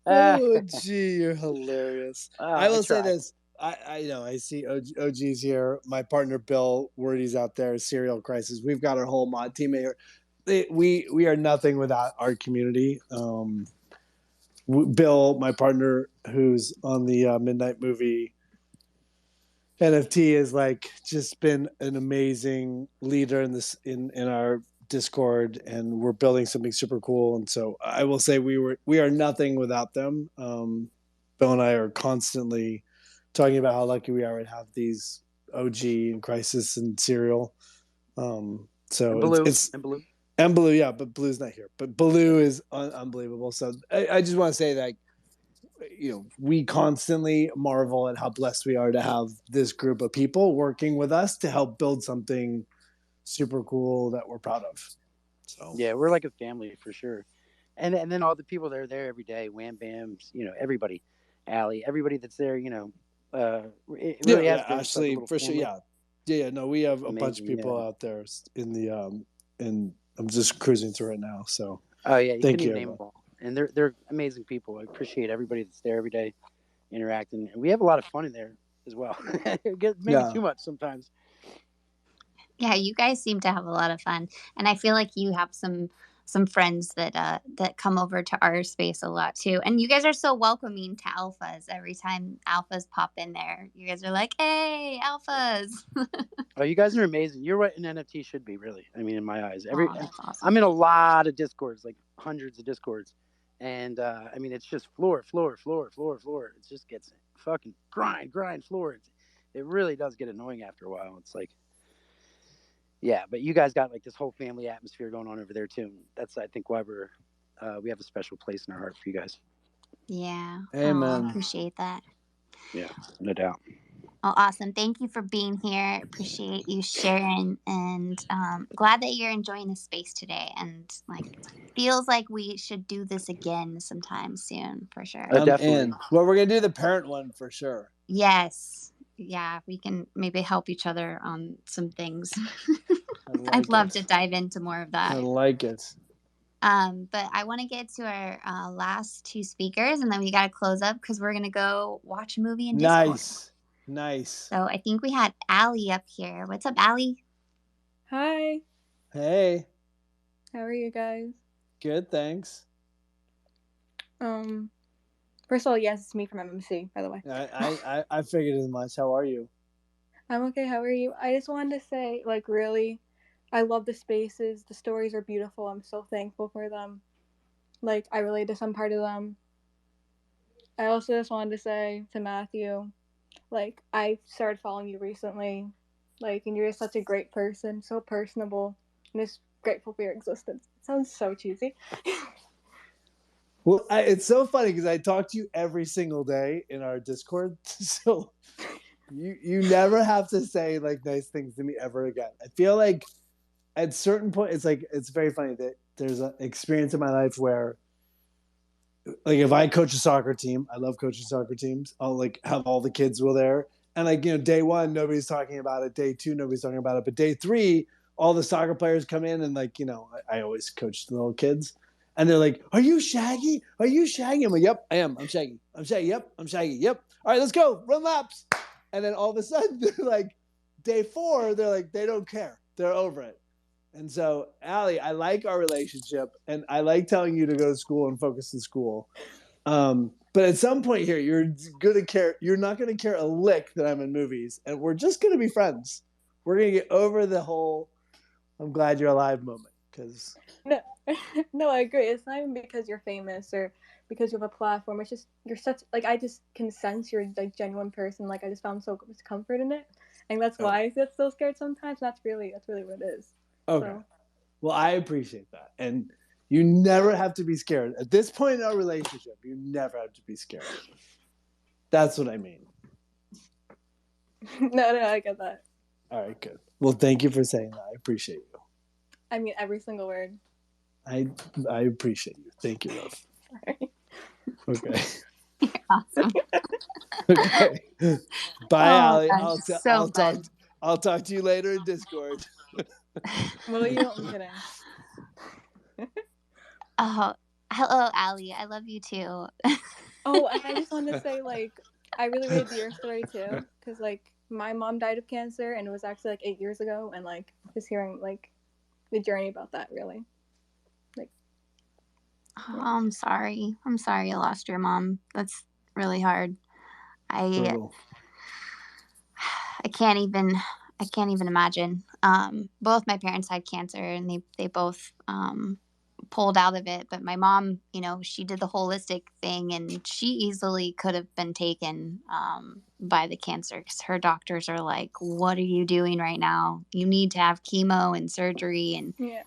Oh, gee, you're hilarious. I will say try. this. I know I see OG's here. My partner Bill, Wordy's out there. Serial Crisis. We've got our whole mod team here. We are nothing without our community. Bill, my partner, who's on the Midnite movie NFT, is like just been an amazing leader in our Discord, and we're building something super cool. And so I will say we are nothing without them. Bill and I are constantly talking about how lucky we are to have these OG and Crisis and Serial. So and Blue, it's and Blue, yeah, but Blue's not here. But Blue is unbelievable. So I just want to say that we constantly marvel at how blessed we are to have this group of people working with us to help build something super cool that we're proud of. So yeah, we're like a family for sure. And then all the people that are there every day, Wham Bams, everybody, Allie, everybody that's there, it really has been actually, like for sure, yeah. No, we have a bunch of people yeah. out there in the and I'm just cruising through it now. So oh yeah, you thank couldn't you. Even name them all. And they're amazing people. I appreciate everybody that's there every day, interacting. And we have a lot of fun in there as well. Maybe too much sometimes. Yeah, you guys seem to have a lot of fun, and I feel like you have some friends that come over to our space a lot too. And you guys are so welcoming to alphas. Every time alphas pop in there, you guys are like, "Hey, alphas!" Oh, you guys are amazing. You're what an NFT should be, really. I mean, in my eyes, That's awesome. I'm in a lot of Discords, like hundreds of Discords, and I mean, it's just floor. It just gets fucking grind floor. It really does get annoying after a while. It's like, yeah, but you guys got like this whole family atmosphere going on over there too. That's I think why we have a special place in our heart for you guys. Yeah. Amen. I appreciate that. Yeah, no doubt. Oh, awesome. Thank you for being here. Appreciate you sharing, and glad that you're enjoying the space today. And feels like we should do this again sometime soon, for sure. Definitely. Well, we're going to do the parent one for sure. Yes. Yeah, we can maybe help each other on some things. I'd love to dive into more of that. I like it. But I want to get to our last two speakers, and then we got to close up because we're going to go watch a movie in Discord. Nice. So I think we had Allie up here. What's up, Allie? Hi. Hey. How are you guys? Good, thanks. First of all, yes, it's me from MMC, by the way. I figured as much. How are you? I'm okay. How are you? I just wanted to say, really, I love the spaces. The stories are beautiful. I'm so thankful for them. I relate to some part of them. I also just wanted to say to Matthew, I started following you recently, and you're just such a great person, so personable, and just grateful for your existence. It sounds so cheesy. Well, it's so funny because I talk to you every single day in our Discord, so you never have to say nice things to me ever again. I feel like at certain point, it's very funny that there's an experience in my life where, if I coach a soccer team, I love coaching soccer teams. I'll have all the kids there, and day one nobody's talking about it. Day two nobody's talking about it, but day three all the soccer players come in and I always coach the little kids. And they're like, "Are you Shaggy? Are you Shaggy?" I'm like, "Yep, I am. I'm Shaggy. I'm Shaggy. Yep, I'm Shaggy. Yep. All right, let's go. Run laps." And then all of a sudden, they're day four, they're they don't care. They're over it. And so, Allie, I like our relationship, and I like telling you to go to school and focus in school. But at some point here, you're gonna care. You're not gonna care a lick that I'm in movies, and we're just gonna be friends. We're gonna get over the whole "I'm glad you're alive" moment because. No, I agree. It's not even because you're famous or because you have a platform. It's just you're such I just can sense you're a genuine person. I just found so much comfort in it, and that's why I get so scared sometimes. That's really what it is. Okay. So. Well, I appreciate that, and you never have to be scared at this point in our relationship. You never have to be scared. That's what I mean. No, I get that. All right, good. Well, thank you for saying that. I appreciate you. I mean every single word. I appreciate you. Thank you, love. Okay. You're awesome. Okay. Bye, Oh, Allie. gosh, so fun. I'll talk to you later in Discord. Will you? I'm kidding. Oh, hello, Allie. I love you too. Oh, and I just wanted to say, like, I really related to your story too, because like my mom died of cancer, and it was actually like 8 years ago, and like just hearing like the journey about that really, like. Oh, I'm sorry. I'm sorry you lost your mom. That's really hard. Brutal. I can't even imagine. Both my parents had cancer, and they both pulled out of it. But my mom, she did the holistic thing, and she easily could have been taken by the cancer, because her doctors are like, "What are you doing right now? You need to have chemo and surgery." And Yeah.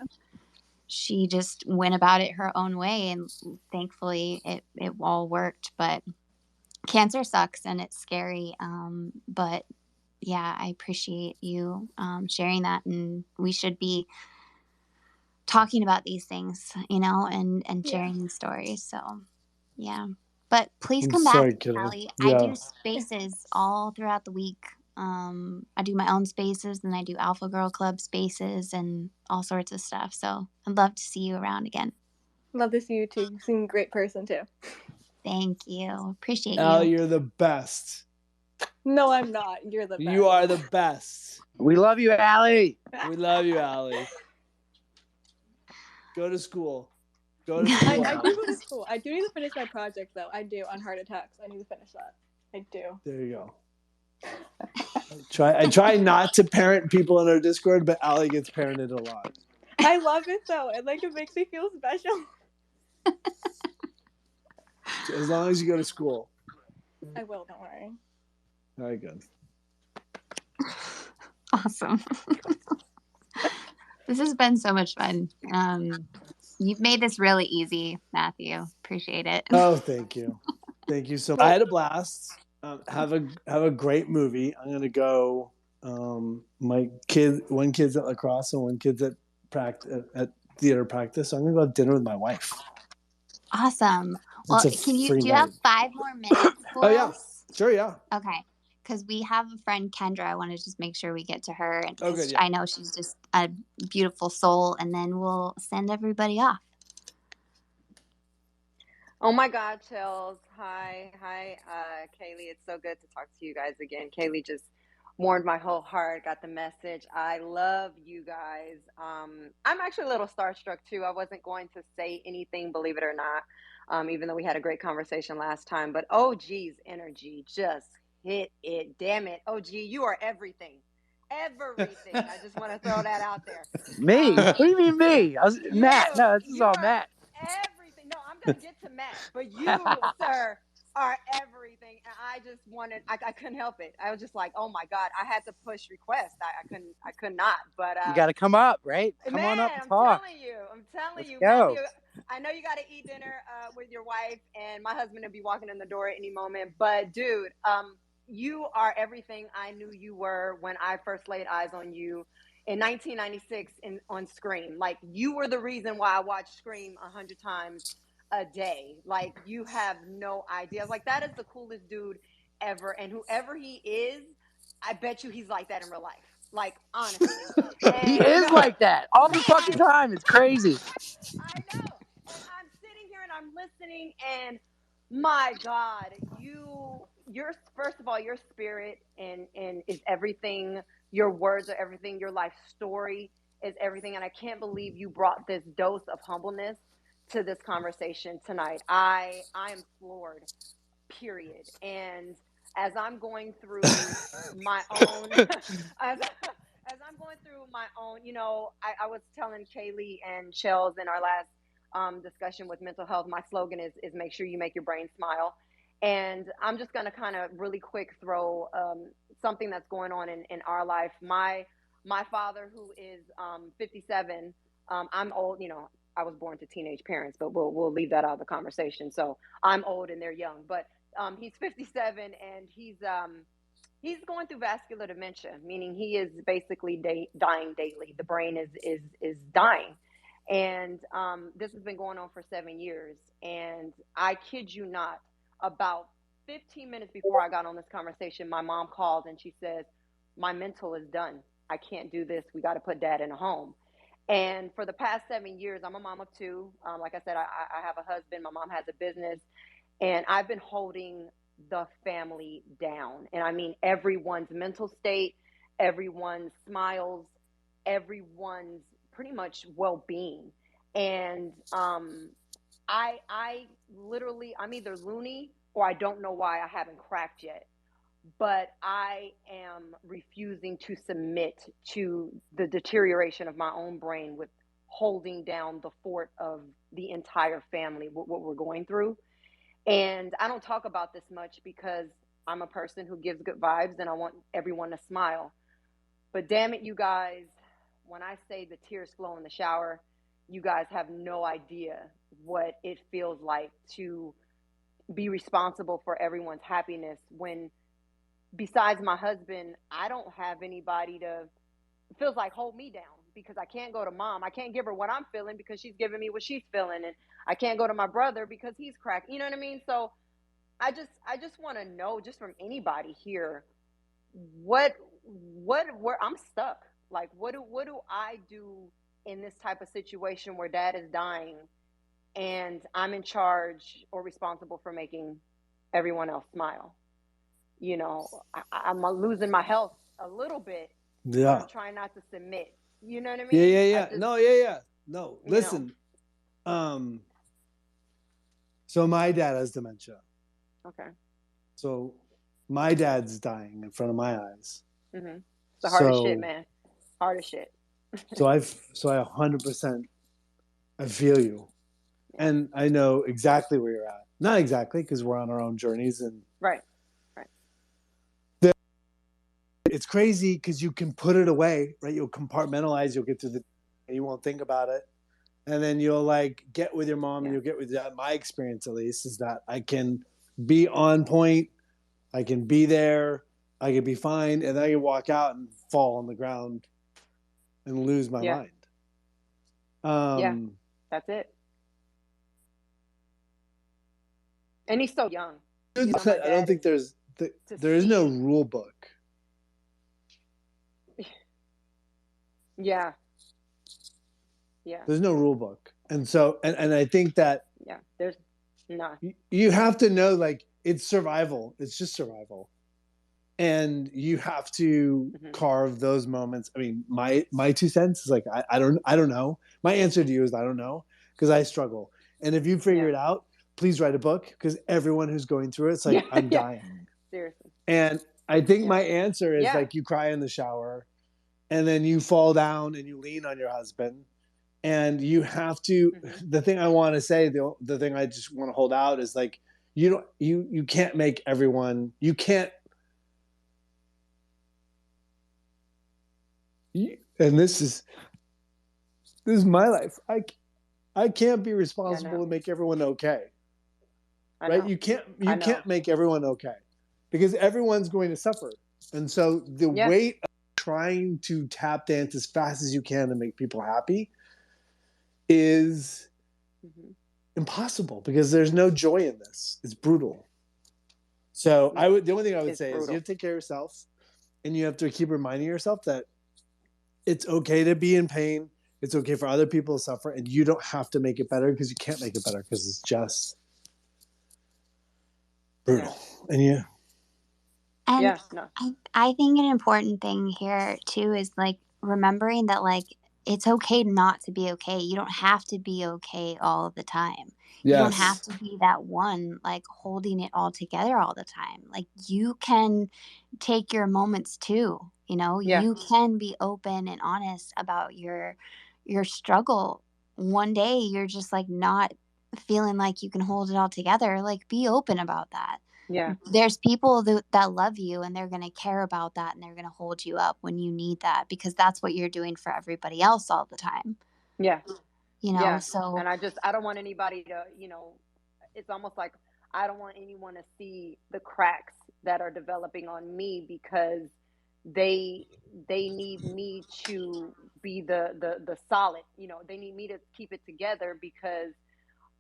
she just went about it her own way, and thankfully it all worked. But cancer sucks and it's scary. But yeah, I appreciate you sharing that, and we should be talking about these things, and sharing these stories. So yeah, but please I'm come sorry, back, kiddo. Allie. Yeah. I do spaces all throughout the week. I do my own spaces, and I do Alpha Girl Club spaces and all sorts of stuff. So I'd love to see you around again. Love to see you too. You seem a great person too. Thank you. Appreciate Allie, you. you're the best. No, I'm not. You're the best. You are the best. We love you, Allie. We love you, Allie. Go to school. Go to school. I do go to school. I do need to finish my project though. I do on heart attacks. I need to finish that. I do. There you go. I try not to parent people in our Discord, but Allie gets parented a lot. I love it though. It makes me feel special. As long as you go to school. I will, don't worry. Very good. Awesome. This has been so much fun. You've made this really easy, Matthew. Appreciate it. Oh, thank you. Thank you so much. I had a blast. Have a great movie. I'm gonna go. One kid's at lacrosse and one kid's at theater practice. So I'm gonna go have dinner with my wife. Awesome. Well, do you have 5 more minutes for yeah. us? Sure, yeah. Okay. Because we have a friend, Kendra. I want to just make sure we get to her. And good, yeah. I know she's just a beautiful soul. And then we'll send everybody off. Oh my God, Chels. Hi, Kaylee. It's so good to talk to you guys again. Kaylee just warmed my whole heart, got the message. I love you guys. I'm actually a little starstruck too. I wasn't going to say anything, believe it or not, even though we had a great conversation last time. But OG's energy just hit it. Damn it. OG, you are everything. Everything. I just want to throw that out there. Me? What do you mean me? Matt. No, this is all Matt. Everything. No, I'm going to get to Matt. But you, sir, are everything. And I just wanted, I couldn't help it. I was just like, oh my God, I had to push request. I could not. But you got to come up, right? Come on up and talk. I'm telling you, go. Matthew, I know you got to eat dinner with your wife, and my husband will be walking in the door at any moment. But dude, you are everything I knew you were when I first laid eyes on you in 1996 on Scream. Like, you were the reason why I watched Scream 100 times a day. Like, you have no idea. Like, that is the coolest dude ever. And whoever he is, I bet you he's like that in real life. Like, honestly. He is like that all the fucking time. It's crazy. I know. And I'm sitting here and I'm listening, and my God, you're first of all, your spirit and is everything. Your words are everything. Your life story is everything. And I can't believe you brought this dose of humbleness to this conversation tonight. I am floored, period. And as I'm going through my own, as I'm going through my own, I was telling Kaylee and Chels in our last discussion with mental health, my slogan is make sure you make your brain smile. And I'm just going to kind of really quick throw something that's going on in our life. My father, who is 57, I'm old, I was born to teenage parents, but we'll leave that out of the conversation. So I'm old and they're young, but he's 57 and he's going through vascular dementia, meaning he is basically dying daily. The brain is dying. And this has been going on for 7 years. And I kid you not, about 15 minutes before I got on this conversation, my mom called and she says, my mental is done. I can't do this. We got to put dad in a home. And for the past 7 years, I'm a mom of two. Like I said, I have a husband. My mom has a business. And I've been holding the family down. And I mean, everyone's mental state, everyone's smiles, everyone's pretty much well-being. And I literally, I'm either loony or I don't know why I haven't cracked yet. But I am refusing to submit to the deterioration of my own brain with holding down the fort of the entire family, what we're going through. And I don't talk about this much because I'm a person who gives good vibes and I want everyone to smile. But damn it, you guys, when I say the tears flow in the shower, you guys have no idea what it feels like to be responsible for everyone's happiness when, besides my husband, I don't have anybody to, it feels like, hold me down, because I can't go to mom. I can't give her what I'm feeling because she's giving me what she's feeling. And I can't go to my brother because he's cracked. You know what I mean? So I just want to know, just from anybody here, where I'm stuck. Like, what do I do in this type of situation where dad is dying and I'm in charge or responsible for making everyone else smile? You know, I'm losing my health a little bit. Yeah. But I'm trying not to submit. You know what I mean? Yeah. No, listen. So my dad has dementia. Okay. So my dad's dying in front of my eyes. Mm-hmm. It's the hardest shit, man. Hardest shit. so I 100%, I feel you. Yeah. And I know exactly where you're at. Not exactly, because we're on our own journeys. And right. It's crazy because you can put it away, right? You'll compartmentalize. You'll get through you won't think about it. And then you'll like get with your mom and you'll get with dad. My experience, at least, is that I can be on point. I can be there. I can be fine. And then I can walk out and fall on the ground and lose my mind. That's it. And he's so young. I don't think there is no rule book. Yeah. There's no rule book. And so, and I think that there's no. You have to know, like, it's survival. It's just survival. And you have to carve those moments. I mean, my 2 cents is like, I don't know. My answer to you is I don't know, because I struggle. And if you figure it out, please write a book, because everyone who's going through it's like, I'm dying. Seriously. And I think my answer is like, you cry in the shower and then you fall down and you lean on your husband. And you have to, the thing I want to say, the thing I just want to hold out is like, you can't make everyone, and this is my life. I can't be responsible to make everyone okay. Right? You can't make everyone okay, because everyone's going to suffer. And so the weight of trying to tap dance as fast as you can to make people happy is impossible, because there's no joy in this. It's brutal. So the only thing I would say is you have to take care of yourself, and you have to keep reminding yourself that it's okay to be in pain. It's okay for other people to suffer, and you don't have to make it better, because you can't make it better, because it's just brutal. And I think an important thing here too is like remembering that like it's okay not to be okay. You don't have to be okay all the time. Yes. You don't have to be that one like holding it all together all the time. Like you can take your moments too. You know, you can be open and honest about your struggle. One day you're just like not feeling like you can hold it all together. Like be open about that. Yeah. There's people that love you, and they're going to care about that, and they're going to hold you up when you need that, because that's what you're doing for everybody else all the time. Yeah. You know, so. And I don't want anybody to, you know, it's almost like I don't want anyone to see the cracks that are developing on me, because they need me to be the solid, they need me to keep it together because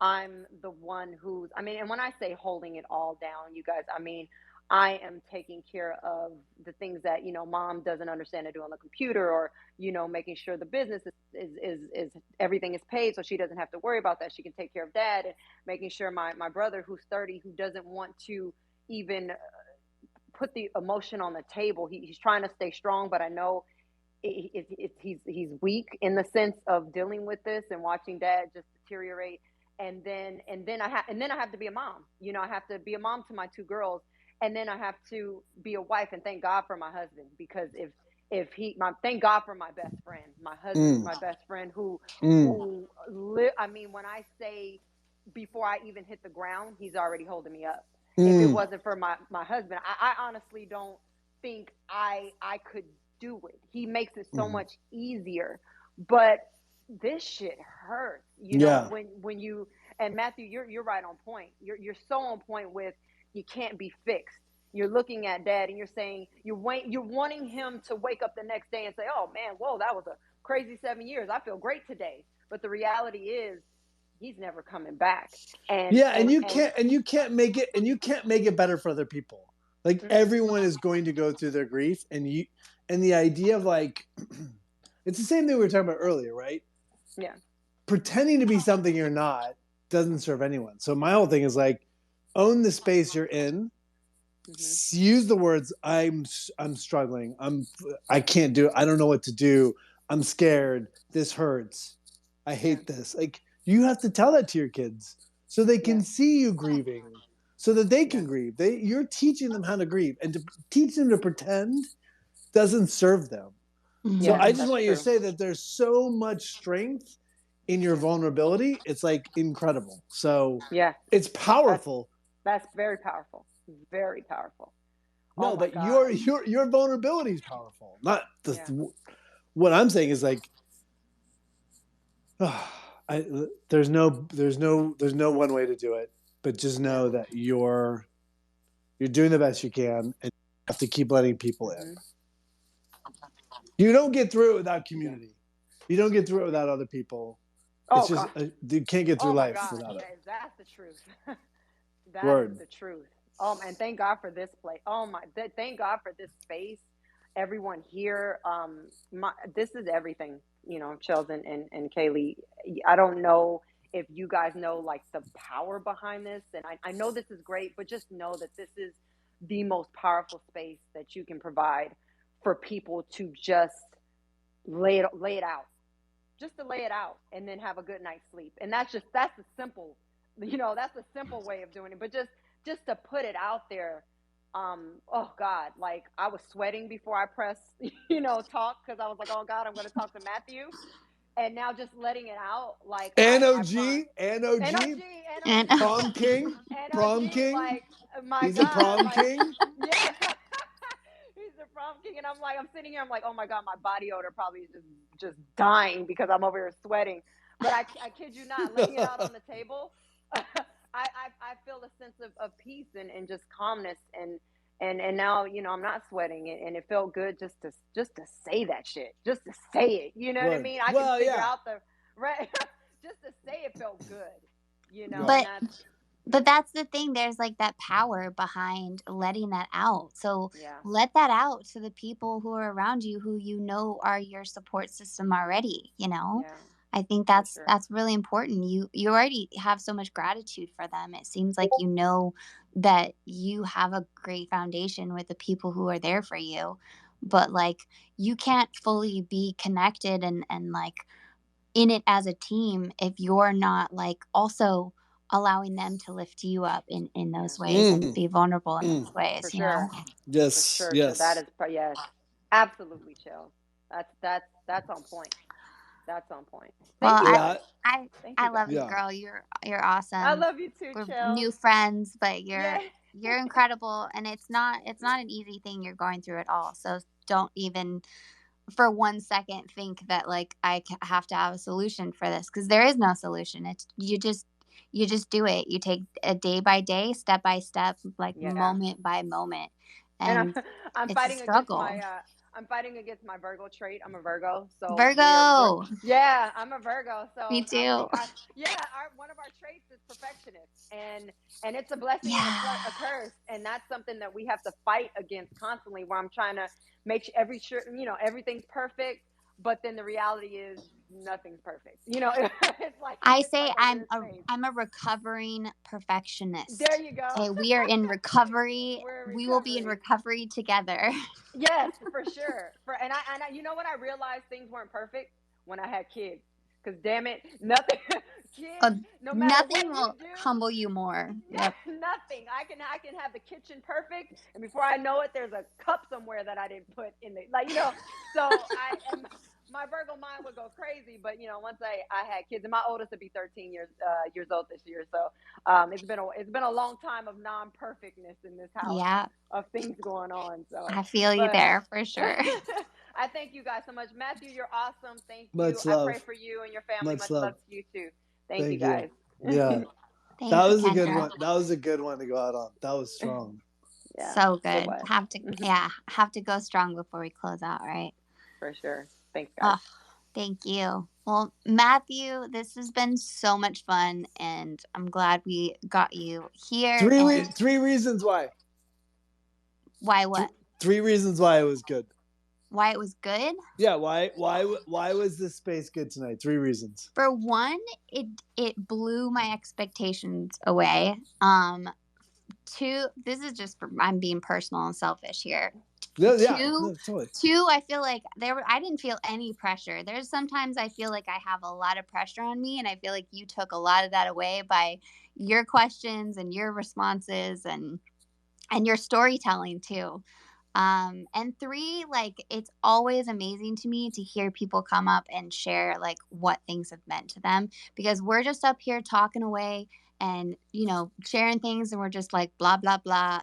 I'm the one who's, and when I say holding it all down, you guys, I am taking care of the things that, mom doesn't understand to do on the computer, or, making sure the business is everything is paid so she doesn't have to worry about that. She can take care of that, and making sure my brother who's 30, who doesn't want to even put the emotion on the table. He's trying to stay strong, but I know he's weak in the sense of dealing with this and watching dad just deteriorate. And then I have to be a mom. I have to be a mom to my two girls, and then I have to be a wife. And thank God for my husband, because thank God for my best friend. My husband is my best friend when I say before I even hit the ground, he's already holding me up. If it wasn't for my husband, I honestly don't think I could do it. He makes it so much easier, but this shit hurts, when you, and Matthew, you're right on point. You're so on point with, you can't be fixed. You're looking at dad and you're saying, you're wanting him to wake up the next day and say, oh man, whoa, that was a crazy 7 years. I feel great today. But the reality is, he's never coming back. And you can't make it better for other people. Like everyone is going to go through their grief, and the idea of like, it's the same thing we were talking about earlier, right? Yeah. Pretending to be something you're not doesn't serve anyone. So my whole thing is like, own the space you're in. Use the words, I'm struggling. I can't do it. I don't know what to do. I'm scared. This hurts. I hate this. Like, you have to tell that to your kids so they can see you grieving, so that they can grieve. You're teaching them how to grieve, and to teach them to pretend doesn't serve them. So I just want you to say that there's so much strength in your vulnerability. It's like incredible. So it's powerful. That's very powerful. Very powerful. No, but your vulnerability is powerful. Not what I'm saying is like, there's no one way to do it, but just know that you're doing the best you can, and you have to keep letting people in. You don't get through it without community. You don't get through it without other people. It's just you can't get through life without it. That's the truth. That is the truth. And thank God for this place. Thank God for this space. Everyone here. This is everything. Chels and Kaylee. I don't know if you guys know like the power behind this, and I know this is great, but just know that this is the most powerful space that you can provide for people to just lay it out, just to lay it out, and then have a good night's sleep. And that's a simple, that's a simple way of doing it. But just to put it out there. Oh God, like I was sweating before I pressed, talk, because I was like, oh God, I'm going to talk to Matthew. And now just letting it out, like NOG, prom king. Like, he's a prom king. Yeah, he's a prom king, and I'm sitting here, I'm like, oh my God, my body odor probably is just dying because I'm over here sweating. But I kid you not, laying it out on the table, I feel a sense of peace and just calmness, and now I'm not sweating, and it felt good just to say that shit, just to say it. You know what I mean? I can figure out the right. Just to say it felt good. But that's the thing. There's like that power behind letting that out. So let that out to the people who are around you, who are your support system already. I think that's really important. You already have so much gratitude for them. It seems like that you have a great foundation with the people who are there for you, but like you can't fully be connected and like in it as a team if you're not like also allowing them to lift you up in those ways and be vulnerable in those ways. For sure. Yes. For sure. Yes. So that is absolutely chill. That's on point. That's on point. I love you, girl. You're awesome. I love you too, We're Chill. new friends, but you're incredible, and it's not an easy thing you're going through at all. So don't even for 1 second think that like I have to have a solution for this, because there is no solution. It's you just do it. You take a day by day, step by step, like moment by moment. And I'm it's fighting a struggle. I'm fighting against my Virgo trait. I'm a Virgo, so Virgo. yeah, I'm a Virgo. So Me too. One of our traits is perfectionist, and it's a blessing and a curse, and that's something that we have to fight against constantly. Where I'm trying to make everything's perfect, but then the reality is nothing's perfect. It's like I it's say like I'm a recovering perfectionist. There you go. Okay, we are in recovery. We're in We will be in recovery together. Yes, for sure. And I, you know what? I realized things weren't perfect when I had kids. Because damn it, nothing. Kids, no matter nothing what will you do, humble you more. Yep. Nothing. I can have the kitchen perfect, and before I know it, there's a cup somewhere that I didn't put in the So my Virgo mind would go crazy. But once I had kids, and my oldest will be 13 years old this year, so it's been a long time of non-perfectness in this house. Yeah. Of things going on. So I feel you there for sure. I thank you guys so much. Matthew, you're awesome. Thank you. Much love. I pray for you and your family. Much love. love to you too. Thank you guys. Yeah. Thank that you, was Kendra. a good one. That was a good one to go out on. That was strong. Yeah, so good. Have to go strong before we close out, right? For sure. Thanks, guys. Thank you. Well, Matthew, this has been so much fun, and I'm glad we got you here. 3 reasons why. Why what? 3 reasons why it was good. Why it was good? Yeah. Why was this space good tonight? 3 reasons. For one, it blew my expectations away. 2, this is just I'm being personal and selfish here. Totally. 2, I feel like I didn't feel any pressure. There's sometimes I feel like I have a lot of pressure on me, and I feel like you took a lot of that away by your questions and your responses and your storytelling too. And 3, like, it's always amazing to me to hear people come up and share like what things have meant to them, because we're just up here talking away and sharing things, and we're just like blah blah blah,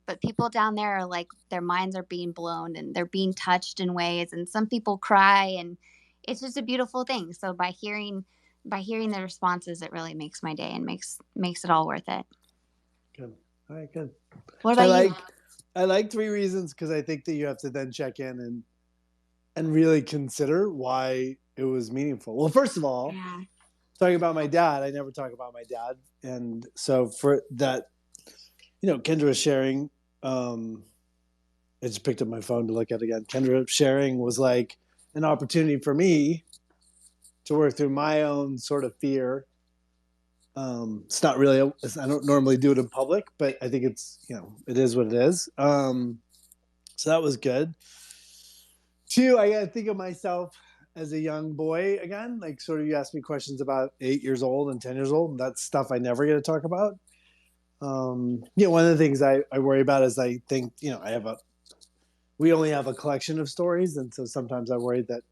but people down there are like, their minds are being blown and they're being touched in ways, and some people cry, and it's just a beautiful thing. So by hearing the responses, it really makes my day and makes it all worth it. Good. All right, good. What about you? I like 3 reasons because I think that you have to then check in and really consider why it was meaningful. Well, first of all, talking about my dad, I never talk about my dad. And so for that, Kendra was sharing, I just picked up my phone to look at it again. Kendra sharing was like an opportunity for me to work through my own sort of fear. It's not really, I don't normally do it in public, but I think it's, it is what it is. So that was good. 2, I got to think of myself as a young boy again, like sort of you asked me questions about 8 years old and 10 years old, and that's stuff I never get to talk about. One of the things I worry about is I think, we only have a collection of stories. And so sometimes I worry that,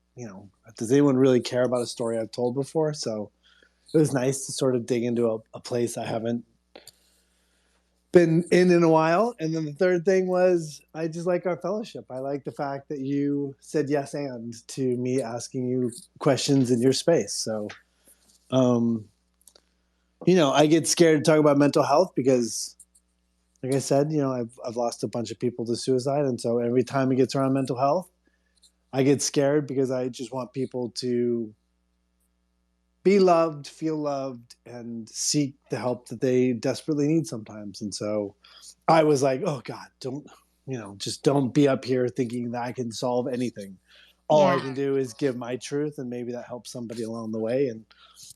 does anyone really care about a story I've told before? So it was nice to sort of dig into a place I haven't been in a while. And then the third thing was, I just like our fellowship. I like the fact that you said yes and to me asking you questions in your space. So, I get scared to talk about mental health because, like I said, I've lost a bunch of people to suicide. And so every time it gets around mental health, I get scared because I just want people to be loved, feel loved, and seek the help that they desperately need sometimes. And so I was like, oh God, just don't be up here thinking that I can solve anything. All I can do is give my truth, and maybe that helps somebody along the way. And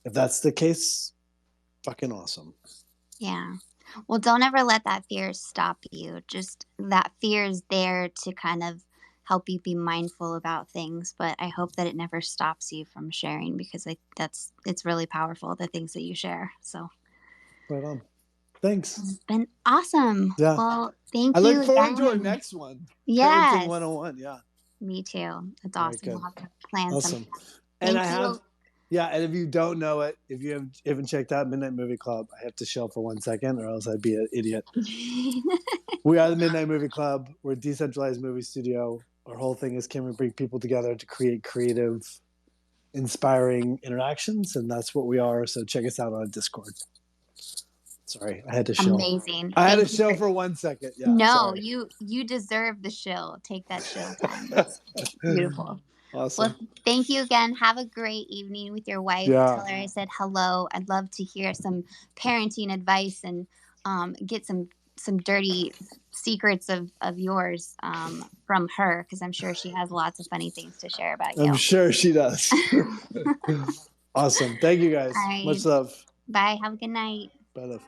if that's the case, fucking awesome. Yeah. Well, don't ever let that fear stop you. Just that fear is there to kind of help you be mindful about things, but I hope that it never stops you from sharing, because it's really powerful, the things that you share. So right on. Thanks. It's been awesome. Yeah. Well, thank you. I look forward to our next one. Yes. Parenting 101. Yeah. Me too. It's awesome. We'll have to plan awesome. And and if you don't know it, if you haven't checked out Midnite Movie Club, I have to show for 1 second or else I'd be an idiot. We are the Midnite Movie Club. We're a decentralized movie studio. Our whole thing is, can we bring people together to create creative, inspiring interactions? And that's what we are. So check us out on Discord. Sorry, I had to show. Amazing. I had Thank to you show for 1 second. Yeah. No, sorry. you deserve the shill. Take that shill time. That's beautiful. Awesome. Well, thank you again. Have a great evening with your wife. Yeah. Tell her I said hello. I'd love to hear some parenting advice and get some dirty secrets of yours from her, because I'm sure she has lots of funny things to share about you. I'm sure she does. Awesome. Thank you guys. All right. Much love. Bye. Have a good night. Bye, love.